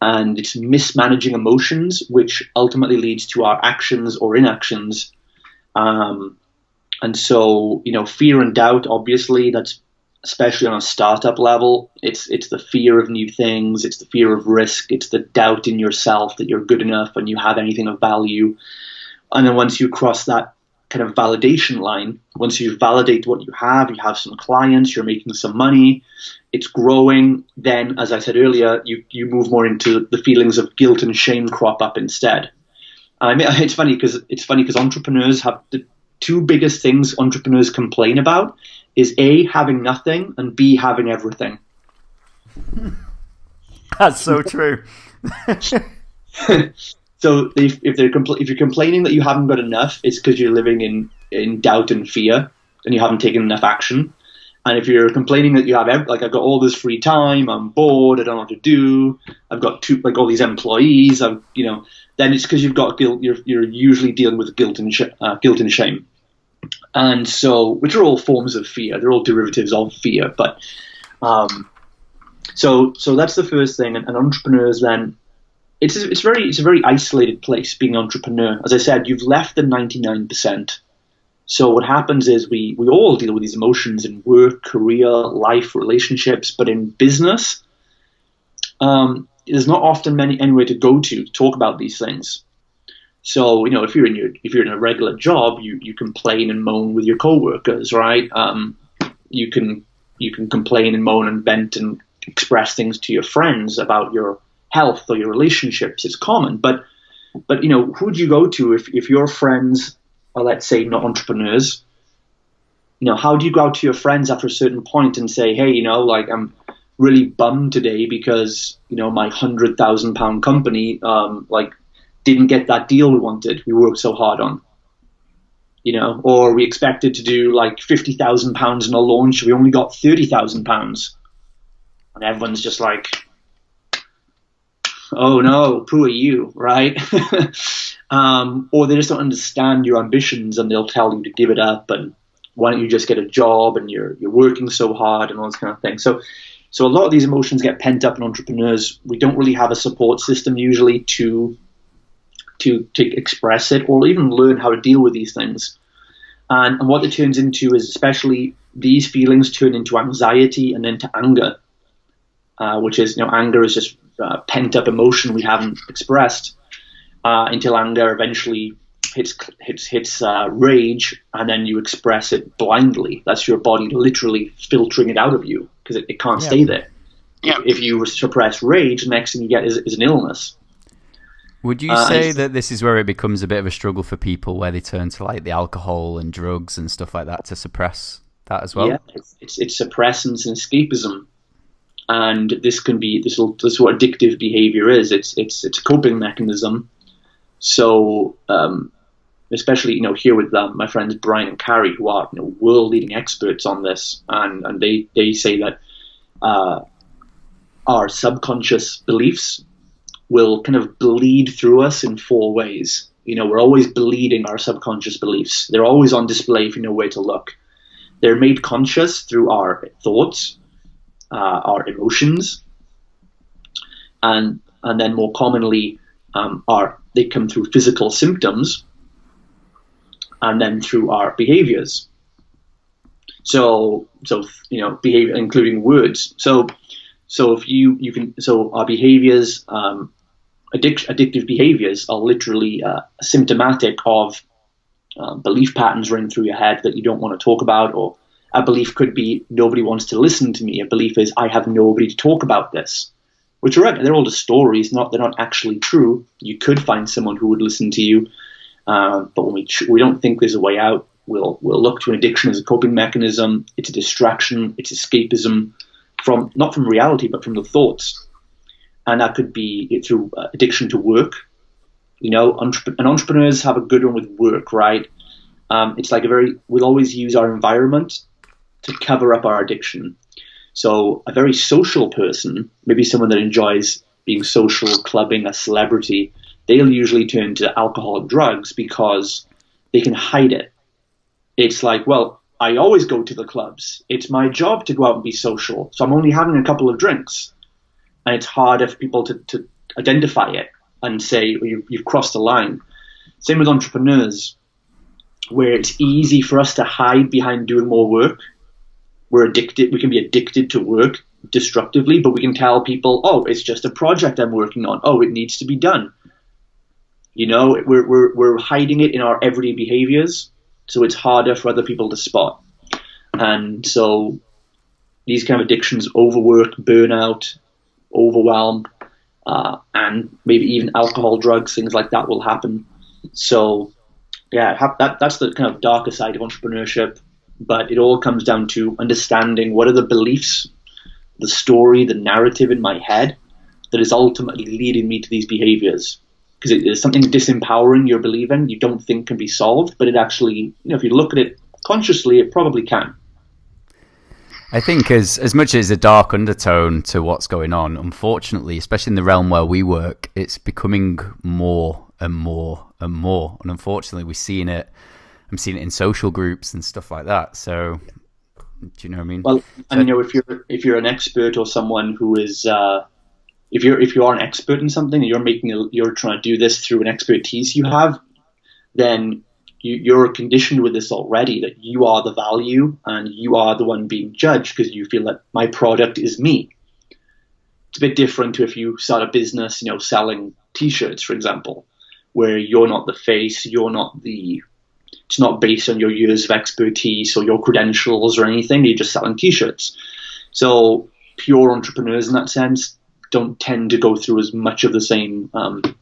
And it's mismanaging emotions which ultimately leads to our actions or inactions. And so, fear and doubt, obviously, that's especially on a startup level, it's the fear of new things, it's the fear of risk, it's the doubt in yourself that you're good enough and you have anything of value. And then once you cross that kind of validation line, once you validate what you have some clients, you're making some money, it's growing, then, as I said earlier, you move more into the feelings of guilt and shame crop up instead. I mean, it's funny because entrepreneurs have the 2 biggest things entrepreneurs complain about is A, having nothing, and B, having everything. That's so true. So if you're complaining that you haven't got enough, it's because you're living in doubt and fear, and you haven't taken enough action. And if you're complaining that you have, I've got all this free time, I'm bored, I don't know what to do, I've got all these employees, then it's because you've got guilt. You're usually dealing with guilt and shame. And so, which are all forms of fear. They're all derivatives of fear. But so that's the first thing. And entrepreneurs, then, it's a very isolated place being an entrepreneur. As I said, you've left the 99%. So what happens is we all deal with these emotions in work, career, life, relationships. But in business, there's not often anywhere to go to talk about these things. So, if you're in a regular job, you complain and moan with your coworkers, right? You can complain and moan and vent and express things to your friends about your health or your relationships. It's common, but who do you go to if your friends are, let's say, not entrepreneurs? How do you go out to your friends after a certain point and say, hey, I'm really bummed today because my £100,000 company didn't get that deal we wanted, we worked so hard on, or we expected to do like £50,000 in a launch, we only got £30,000, and everyone's just like, oh no, poor you, right? Or they just don't understand your ambitions and they'll tell you to give it up and why don't you just get a job and you're working so hard and all this kind of thing. So a lot of these emotions get pent up in entrepreneurs. We don't really have a support system usually to express it or even learn how to deal with these things. And what it turns into is, especially these feelings turn into anxiety and then to anger, which is, anger is just pent up emotion we haven't expressed, until anger eventually hits rage, and then you express it blindly. That's your body literally filtering it out of you because it can't stay there. Yeah. If you suppress rage, the next thing you get is an illness. Would you say that this is where it becomes a bit of a struggle for people, where they turn to like the alcohol and drugs and stuff like that to suppress that as well? Yeah, it's suppressants and escapism, and this is what addictive behavior is. It's a coping mechanism. So, especially here with my friends Brian and Carrie, who are world leading experts on this, and they say that our subconscious beliefs will kind of bleed through us in 4 ways. We're always bleeding our subconscious beliefs. They're always on display if you know where to look. They're made conscious through our thoughts, our emotions, and then more commonly they come through physical symptoms, and then through our behaviors. So behavior, including words. So if you can, our behaviors, addictive behaviors are literally symptomatic of belief patterns running through your head that you don't want to talk about. Or a belief could be, nobody wants to listen to me. A belief is, I have nobody to talk about this. Which they're all just stories. They're not actually true. You could find someone who would listen to you, but when we don't think there's a way out, we'll look to an addiction as a coping mechanism. It's a distraction. It's escapism not from reality, but from the thoughts. And that could be through addiction to work. And entrepreneurs have a good one with work, right? It's like we'll always use our environment to cover up our addiction. So a very social person, maybe someone that enjoys being social, clubbing, a celebrity, they'll usually turn to alcohol and drugs because they can hide it. It's like, well, I always go to the clubs. It's my job to go out and be social. So I'm only having a couple of drinks. And it's harder for people to identify it and say, well, you've crossed the line. Same with entrepreneurs, where it's easy for us to hide behind doing more work. We're addicted. We can be addicted to work destructively, but we can tell people, oh, it's just a project I'm working on. Oh, it needs to be done. We're hiding it in our everyday behaviors, so it's harder for other people to spot. And so these kind of addictions, overwork, burnout, overwhelm, and maybe even alcohol, drugs, things like that will happen. So yeah, that's the kind of darker side of entrepreneurship. But it all comes down to understanding what are the beliefs, the story, the narrative in my head that is ultimately leading me to these behaviors. Because it is something disempowering you're believing, you don't think can be solved, but it actually, if you look at it consciously, it probably can. I think as much as a dark undertone to what's going on, unfortunately, especially in the realm where we work, it's becoming more and more and more. And unfortunately, I'm seeing it in social groups and stuff like that. So, do you know what I mean? Well, and if you're an expert or someone who is, if you are an expert in something and you're trying to do this through an expertise you have, then you're conditioned with this already, that you are the value and you are the one being judged because you feel that my product is me. It's a bit different to if you start a business, selling T-shirts, for example, where you're not the face, it's not based on your years of expertise or your credentials or anything. You're just selling T-shirts. So pure entrepreneurs in that sense don't tend to go through as much of the same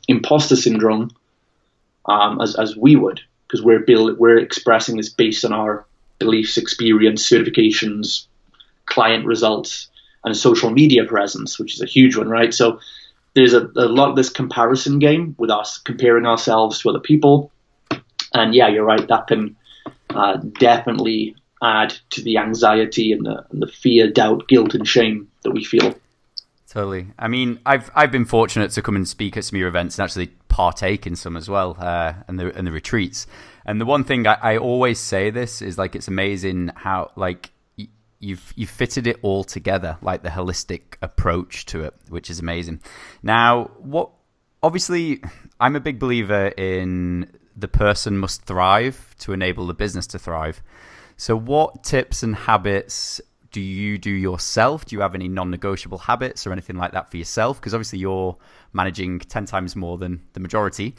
imposter syndrome as we would, because we're expressing this based on our beliefs, experience, certifications, client results, and social media presence, which is a huge one, right? So there's a lot of this comparison game with us comparing ourselves to other people. And yeah, you're right, that can definitely add to the anxiety and the fear, doubt, guilt, and shame that we feel. Totally. I mean, I've been fortunate to come and speak at some of your events and actually partake in some as well, and the retreats. And the one thing I always say this is, like, it's amazing how, like, you've fitted it all together, like the holistic approach to it, which is amazing. Now, obviously, I'm a big believer in the person must thrive to enable the business to thrive. So what tips and habits do you do yourself? Do you have any non-negotiable habits or anything like that for yourself? Because obviously you're managing 10 times more than the majority.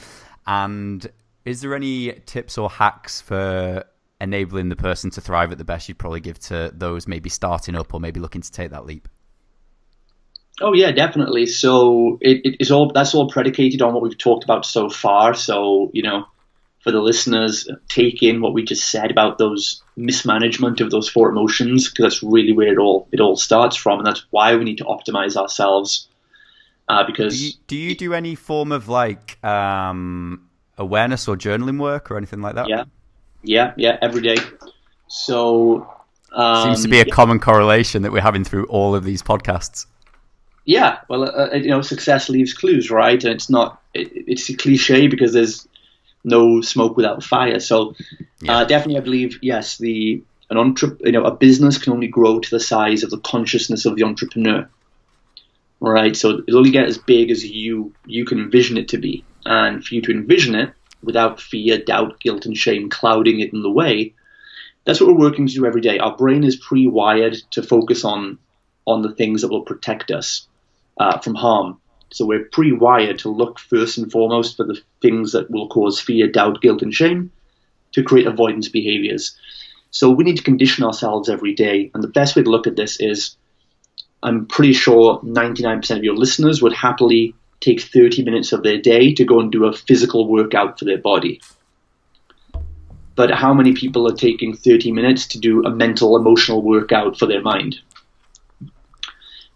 And is there any tips or hacks for enabling the person to thrive at the best you'd probably give to those maybe starting up or maybe looking to take that leap? Oh yeah, definitely. So that's all predicated on what we've talked about so far. So, for the listeners, take in what we just said about those mismanagement of those 4 emotions, because that's really where it all starts from, and that's why we need to optimize ourselves. Because do you do any form of like awareness or journaling work or anything like that? Yeah, every day. So seems to be a common correlation that we're having through all of these podcasts. Yeah, well, success leaves clues, right? And it's a cliche because there's no smoke without fire. So definitely, I believe, yes, a business can only grow to the size of the consciousness of the entrepreneur, right? So it'll only get as big as you can envision it to be. And for you to envision it without fear, doubt, guilt, and shame clouding it in the way, that's what we're working to do every day. Our brain is pre-wired to focus on the things that will protect us from harm. So we're pre-wired to look first and foremost for the things that will cause fear, doubt, guilt, and shame to create avoidance behaviors. So we need to condition ourselves every day. And the best way to look at this is, I'm pretty sure 99% of your listeners would happily take 30 minutes of their day to go and do a physical workout for their body. But how many people are taking 30 minutes to do a mental, emotional workout for their mind?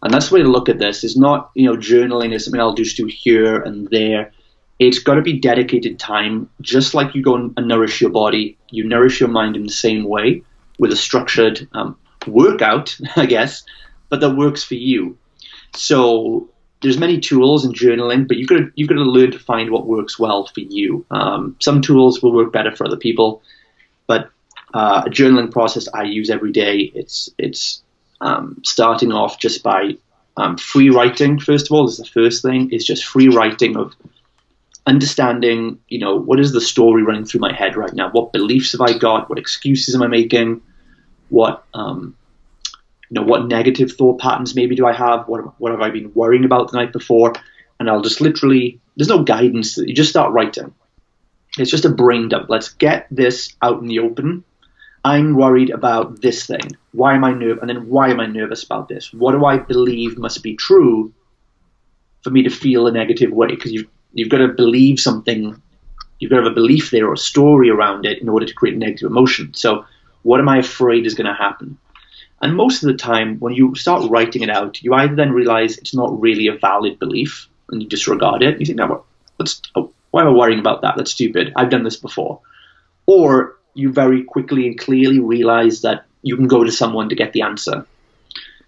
And that's the way to look at this. It's not, journaling is something I'll just do here and there. It's got to be dedicated time. Just like you go and nourish your body, you nourish your mind in the same way with a structured workout, I guess, but that works for you. So there's many tools in journaling, but you've got to learn to find what works well for you. Some tools will work better for other people, but a journaling process I use every day. It's starting off just by free writing. First of all, is the first thing. Is just free writing of understanding, what is the story running through my head right now? What beliefs have I got? What excuses am I making? What negative thought patterns maybe do I have? What have I been worrying about the night before? And I'll just literally, there's no guidance. You just start writing. It's just a brain dump. Let's get this out in the open. I'm worried about this thing. Why am I nervous? And then why am I nervous about this? What do I believe must be true for me to feel a negative way? Because you've got to believe something. You've got to have a belief there or a story around it in order to create a negative emotion. So what am I afraid is going to happen? And most of the time, when you start writing it out, you either then realize it's not really a valid belief and you disregard it. You think, no, why am I worrying about that? That's stupid. I've done this before. Or you very quickly and clearly realize that you can go to someone to get the answer.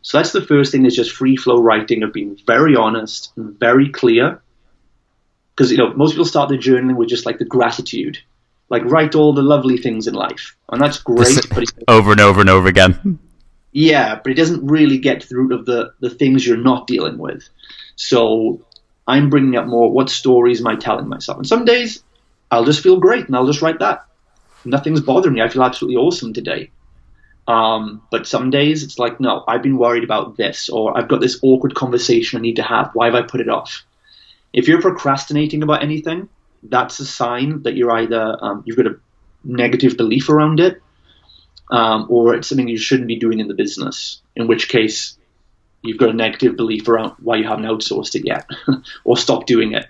So that's the first thing, is just free flow writing, of being very honest and very clear. Because, most people start their journaling with just like the gratitude, like write all the lovely things in life. And that's great. But over and over and over again. Yeah, but it doesn't really get to the root of the things you're not dealing with. So I'm bringing up more, what stories am I telling myself? And some days I'll just feel great and I'll just write that. Nothing's bothering me. I feel absolutely awesome today. But some days it's like, no, I've been worried about this, or I've got this awkward conversation I need to have. Why have I put it off? If you're procrastinating about anything, that's a sign that you're either you've got a negative belief around it, or it's something you shouldn't be doing in the business, in which case you've got a negative belief around why you haven't outsourced it yet or stopped doing it.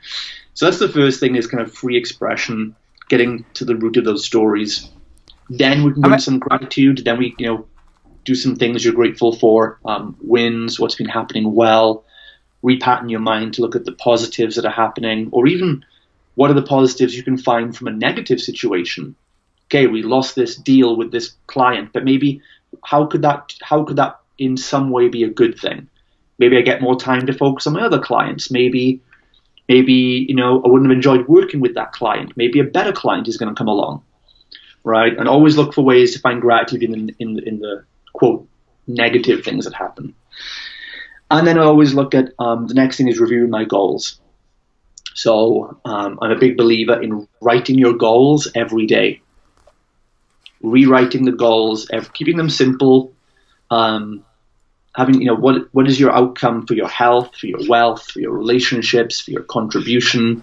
So that's the first thing, is kind of free expression, getting to the root of those stories. Then we can bring some gratitude. Then we, do some things you're grateful for, wins, what's been happening well, repattern your mind to look at the positives that are happening, or even what are the positives you can find from a negative situation. Okay, we lost this deal with this client, but maybe how could that in some way be a good thing? Maybe I get more time to focus on my other clients. Maybe I wouldn't have enjoyed working with that client. Maybe a better client is going to come along, right? And always look for ways to find gratitude in the quote negative things that happen. And then I always look at the next thing is reviewing my goals. So I'm a big believer in writing your goals every day, rewriting the goals, keeping them simple. Having, what is your outcome for your health, for your wealth, for your relationships, for your contribution,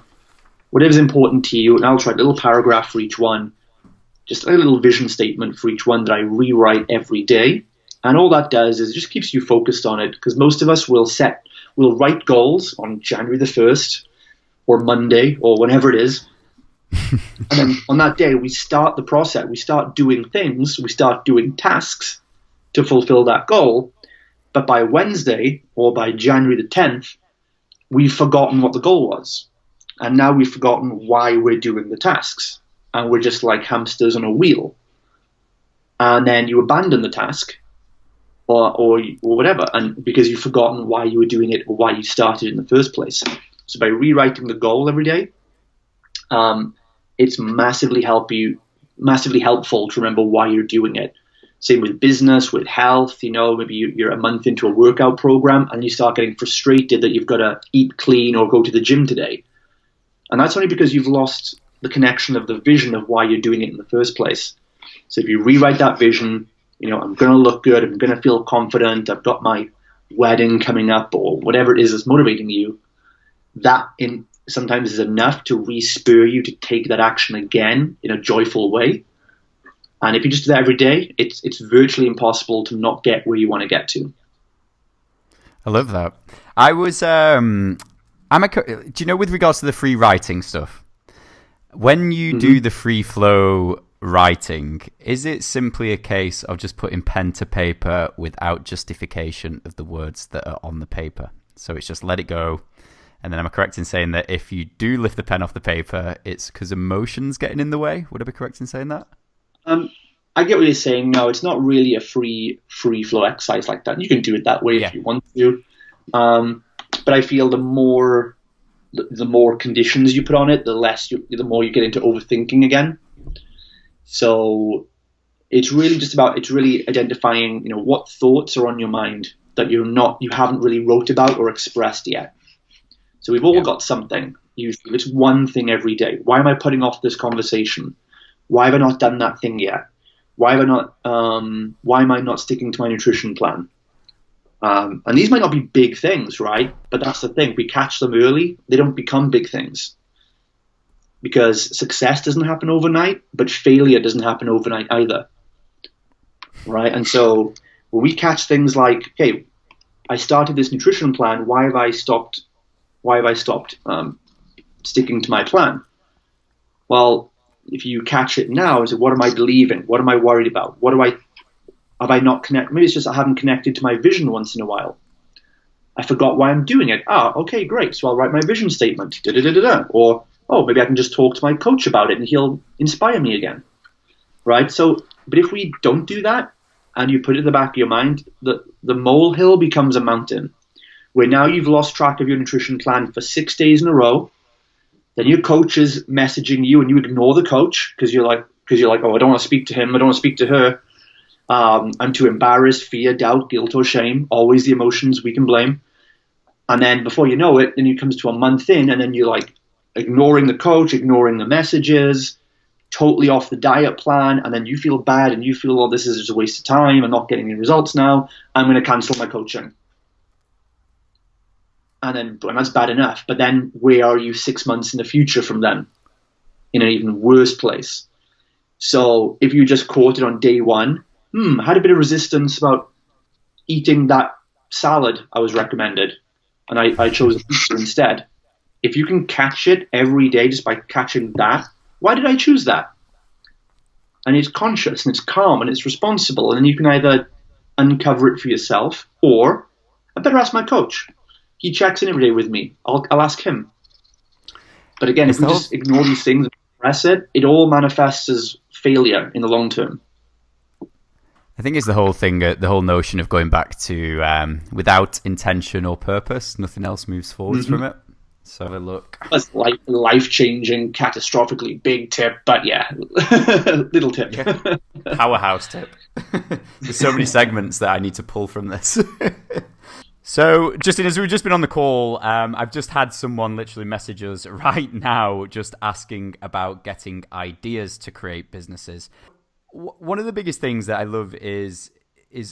whatever's important to you. And I'll write a little paragraph for each one, just a little vision statement for each one that I rewrite every day. And all that does is it just keeps you focused on it, because most of us will write goals on January the 1st or Monday or whenever it is. And then on that day, we start the process. We start doing things. We start doing tasks to fulfill that goal. But by Wednesday or by January the 10th, we've forgotten what the goal was. And now we've forgotten why we're doing the tasks. And we're just like hamsters on a wheel. And then you abandon the task or whatever, and because you've forgotten why you were doing it or why you started in the first place. So by rewriting the goal every day, it's massively helpful to remember why you're doing it. Same with business, with health. Maybe you're a month into a workout program and you start getting frustrated that you've got to eat clean or go to the gym today. And that's only because you've lost the connection of the vision of why you're doing it in the first place. So if you rewrite that vision, I'm going to look good, I'm going to feel confident, I've got my wedding coming up or whatever it is that's motivating you, that sometimes is enough to re-spur you to take that action again in a joyful way. And if you just do that every day, it's virtually impossible to not get where you want to get to. I love that. I was, do you know, with regards to the free writing stuff, when you do the free flow writing, is it simply a case of just putting pen to paper without justification of the words that are on the paper? So it's just let it go. And then am I correct in saying that if you do lift the pen off the paper, it's because emotion's getting in the way? Would I be correct in saying that? I get what you're saying. No, it's not really a free flow exercise like that. You can do it that way if you want to. But I feel the more conditions you put on it, the more you get into overthinking again. So it's really identifying, what thoughts are on your mind that you haven't really wrote about or expressed yet. So we've all got something. Usually it's one thing every day. Why am I putting off this conversation? Why have I not done that thing yet? Why am I not sticking to my nutrition plan? And these might not be big things, right? But that's the thing. If we catch them early, they don't become big things. Because success doesn't happen overnight, but failure doesn't happen overnight either. Right? And so when we catch things like, hey, I started this nutrition plan, why have I stopped sticking to my plan? Well, if you catch it now, is what am I believing? What am I worried about? Have I not connected? Maybe it's just I haven't connected to my vision once in a while. I forgot why I'm doing it. Okay, great. So I'll write my vision statement. Or, maybe I can just talk to my coach about it and he'll inspire me again. Right? So, but if we don't do that and you put it in the back of your mind, the molehill becomes a mountain where now you've lost track of your nutrition plan for 6 days in a row. Then your coach is messaging you and you ignore the coach because you're like, oh, I don't want to speak to him. I don't want to speak to her. I'm too embarrassed, fear, doubt, guilt, or shame. Always the emotions we can blame. And then before you know it, then it comes to a month in and then you're like ignoring the coach, ignoring the messages, totally off the diet plan. And then you feel bad and you feel, oh, this is just a waste of time. I'm not getting any results now. I'm going to cancel my coaching. And that's bad enough. But then where are you 6 months in the future from then? In an even worse place. So if you just caught it on day one, I had a bit of resistance about eating that salad I was recommended. And I chose a pizza instead. If you can catch it every day just by catching that, why did I choose that? And it's conscious and it's calm and it's responsible. And then you can either uncover it for yourself or I better ask my coach. He checks in every day with me. I'll ask him. But again, if we just ignore these things and press it, it all manifests as failure in the long term. I think it's the whole thing, the whole notion of going back to without intention or purpose, nothing else moves forwards from it. So have a look. That's like life-changing, catastrophically big tip, but yeah, little tip. Yeah. Powerhouse tip. There's so many segments that I need to pull from this. So, Justin, as we've just been on the call, I've just had someone literally message us right now just asking about getting ideas to create businesses. One of the biggest things that I love is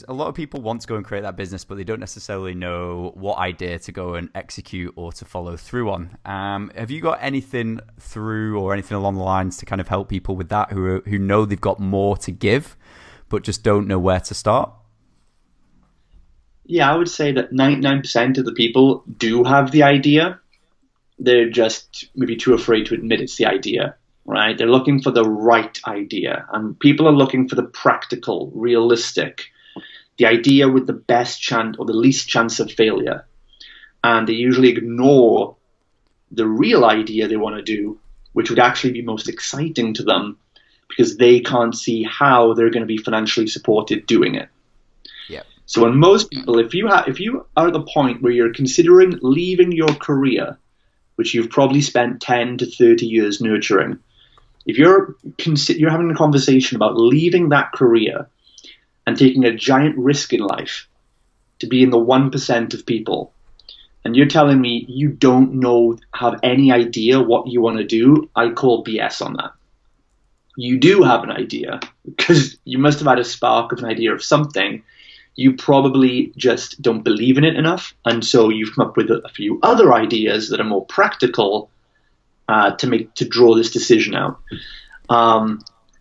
a lot of people want to go and create that business, but they don't necessarily know what idea to go and execute or to follow through on. Have you got anything through or anything along the lines to kind of help people with that who know they've got more to give, but just don't know where to start? Yeah, I would say that 99% of the people do have the idea. They're just maybe too afraid to admit it's the idea, right? They're looking for the right idea, and people are looking for the practical, realistic, the idea with the best chance or the least chance of failure. And they usually ignore the real idea they want to do, which would actually be most exciting to them because they can't see how they're going to be financially supported doing it. Yeah. So when most people, if you are at the point where you're considering leaving your career, which you've probably spent 10 to 30 years nurturing, if you're having a conversation about leaving that career and taking a giant risk in life to be in the 1% of people, and you're telling me you don't have any idea what you want to do, I call BS on that. You do have an idea because you must have had a spark of an idea of something. You probably just don't believe in it enough, and so you've come up with a few other ideas that are more practical to draw this decision out.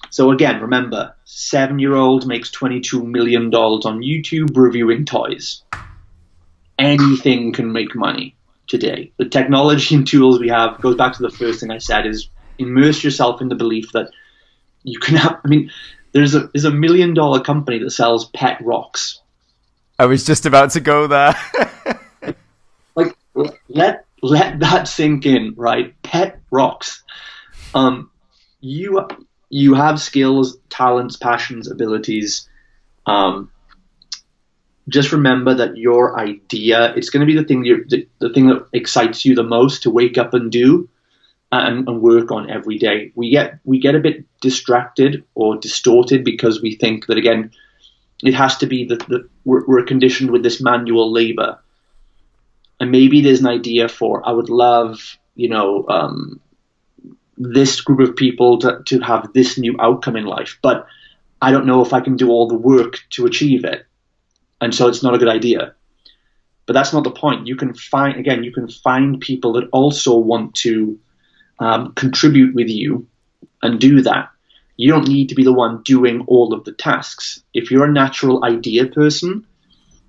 So again, remember, 7-year-old makes $22 million on YouTube reviewing toys. Anything can make money today. The technology and tools we have goes back to the first thing I said, is immerse yourself in the belief that you can have, there's a $1 million company that sells pet rocks. I was just about to go there. Like, let that sink in, right? Pet rocks. You have skills, talents, passions, abilities. Just remember that your idea, it's going to be the thing that excites you the most to wake up and do and work on every day. We get a bit distracted or distorted because we think that, again, it has to be that we're conditioned with this manual labor. And maybe there's an idea for, I would love, this group of people to have this new outcome in life, but I don't know if I can do all the work to achieve it. And so it's not a good idea. But that's not the point. You can find people that also want to contribute with you and do that. You don't need to be the one doing all of the tasks. If you're a natural idea person,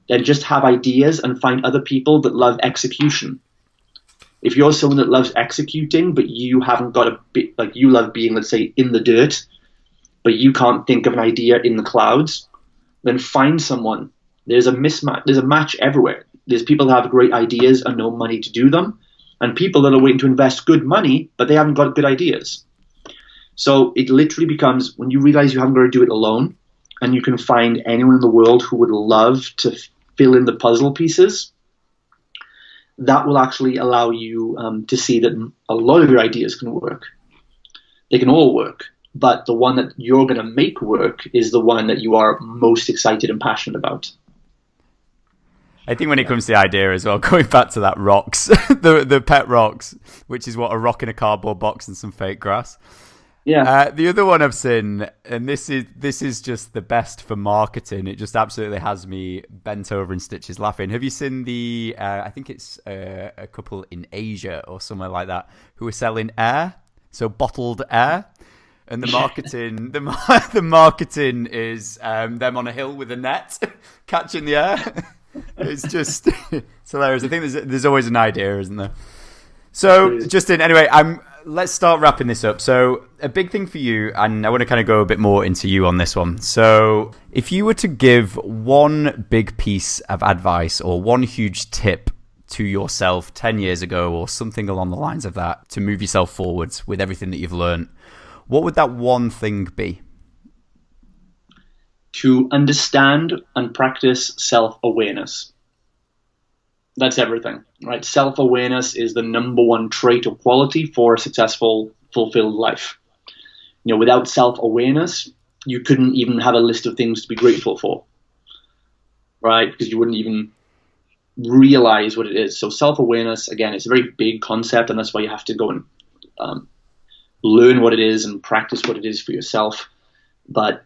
then just have ideas and find other people that love execution. If you're someone that loves executing, but you haven't got you love being, let's say, in the dirt, but you can't think of an idea in the clouds, then find someone. There's a mismatch. There's a match everywhere. There's people that have great ideas and no money to do them, and people that are waiting to invest good money, but they haven't got good ideas. So it literally becomes, when you realize you haven't got to do it alone, and you can find anyone in the world who would love to fill in the puzzle pieces, that will actually allow you to see that a lot of your ideas can work. They can all work, but the one that you're going to make work is the one that you are most excited and passionate about. I think when it comes to the idea as well, going back to that rocks, the pet rocks, which is what, a rock in a cardboard box and some fake grass. Yeah. The other one I've seen, and this is just the best for marketing. It just absolutely has me bent over in stitches laughing. Have you seen the? I think it's a couple in Asia or somewhere like that who are selling air, so bottled air, and the marketing, the marketing is them on a hill with a net catching the air. It's just it's hilarious. I think there's always an idea, isn't there? So, Justin, anyway, let's start wrapping this up. So, a big thing for you, and I want to kind of go a bit more into you on this one. So, if you were to give one big piece of advice or one huge tip to yourself 10 years ago or something along the lines of that to move yourself forwards with everything that you've learned, what would that one thing be? to understand and practice self-awareness. That's everything, right? Self-awareness is the number one trait or quality for a successful, fulfilled life. Without self-awareness, you couldn't even have a list of things to be grateful for, right? Because you wouldn't even realize what it is. So self-awareness, again, it's a very big concept, and that's why you have to go and learn what it is and practice what it is for yourself. But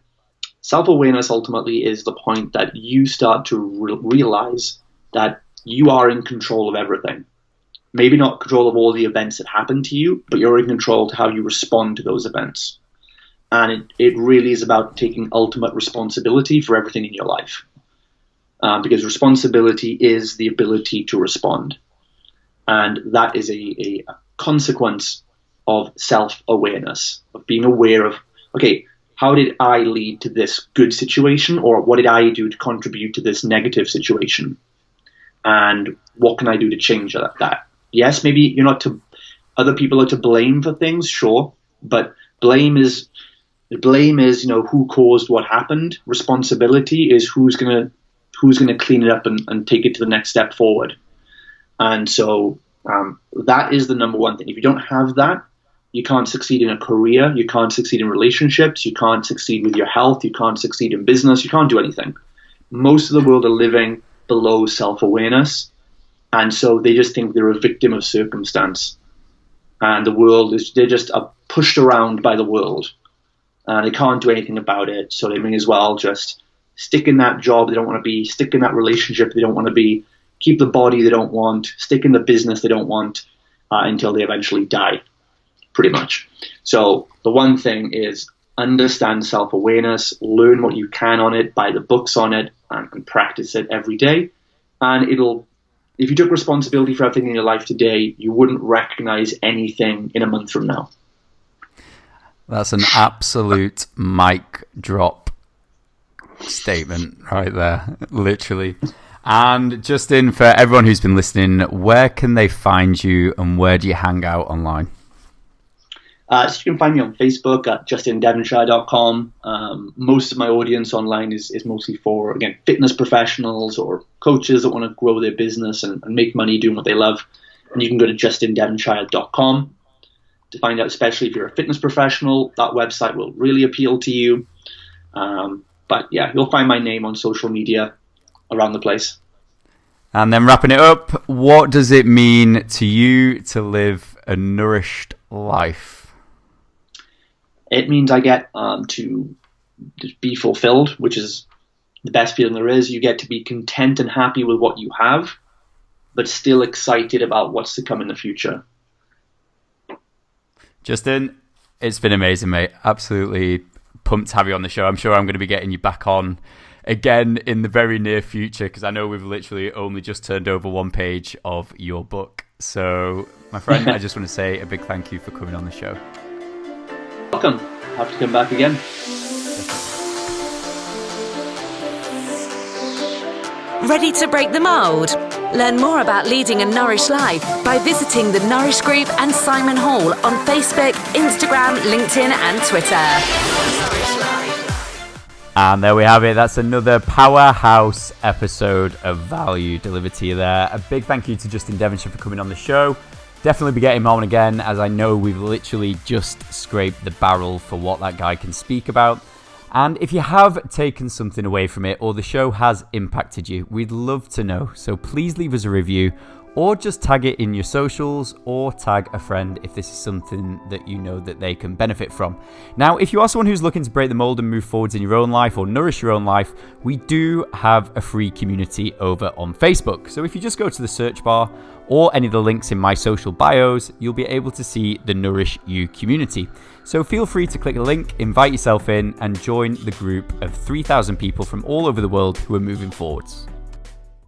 self-awareness ultimately is the point that you start to realize that you are in control of everything. Maybe not control of all the events that happen to you, but you're in control to how you respond to those events. And it really is about taking ultimate responsibility for everything in your life. Because responsibility is the ability to respond. And that is a consequence of self-awareness, of being aware of, okay, how did I lead to this good situation, or what did I do to contribute to this negative situation? And what can I do to change that? Yes, maybe other people are to blame for things, sure, but blame is who caused what happened. Responsibility is who's gonna clean it up and take it to the next step forward. And so that is the number one thing. If you don't have that, you can't succeed in a career, you can't succeed in relationships, you can't succeed with your health, you can't succeed in business, you can't do anything. Most of the world are living below self-awareness, and so they just think they're a victim of circumstance. And they're just pushed around by the world, and they can't do anything about it, so they may as well just stick in that job they don't want to be, stick in that relationship they don't want to be, keep the body they don't want, stick in the business they don't want, until they eventually die, pretty much. So the one thing is understand self-awareness, learn what you can on it, buy the books on it, and practice it every day. And if you took responsibility for everything in your life today, you wouldn't recognize anything in a month from now. That's an absolute mic drop statement right there, literally. And Justin, for everyone who's been listening, where can they find you and where do you hang out online? So you can find me on Facebook at justindevonshire.com. Most of my audience online is mostly for, again, fitness professionals or coaches that want to grow their business and make money doing what they love. And you can go to justindevonshire.com to find out, especially if you're a fitness professional, that website will really appeal to you. But yeah, you'll find my name on social media around the place. And then wrapping it up, what does it mean to you to live a nourished life? It means I get to be fulfilled, which is the best feeling there is. You get to be content and happy with what you have, but still excited about what's to come in the future. Justin, it's been amazing, mate. Absolutely pumped to have you on the show. I'm sure I'm going to be getting you back on again in the very near future, because I know we've literally only just turned over one page of your book. So, my friend, I just want to say a big thank you for coming on the show. Welcome. Have to come back again. Ready to break the mold? Learn more about leading a nourished life by visiting the Nourish Group and Simon Hall on Facebook, Instagram, LinkedIn and Twitter. And there we have it. That's another powerhouse episode of value delivered to you there. A big thank you to Justin Devonshire for coming on the show. Definitely be getting him on again, as I know we've literally just scraped the barrel for what that guy can speak about. And if you have taken something away from it, or the show has impacted you, we'd love to know. So please leave us a review, or just tag it in your socials, or tag a friend if this is something that you know that they can benefit from. Now, if you are someone who's looking to break the mold and move forwards in your own life or nourish your own life, we do have a free community over on Facebook. So if you just go to the search bar or any of the links in my social bios, you'll be able to see the Nourish You community. So feel free to click the link, invite yourself in, and join the group of 3,000 people from all over the world who are moving forwards.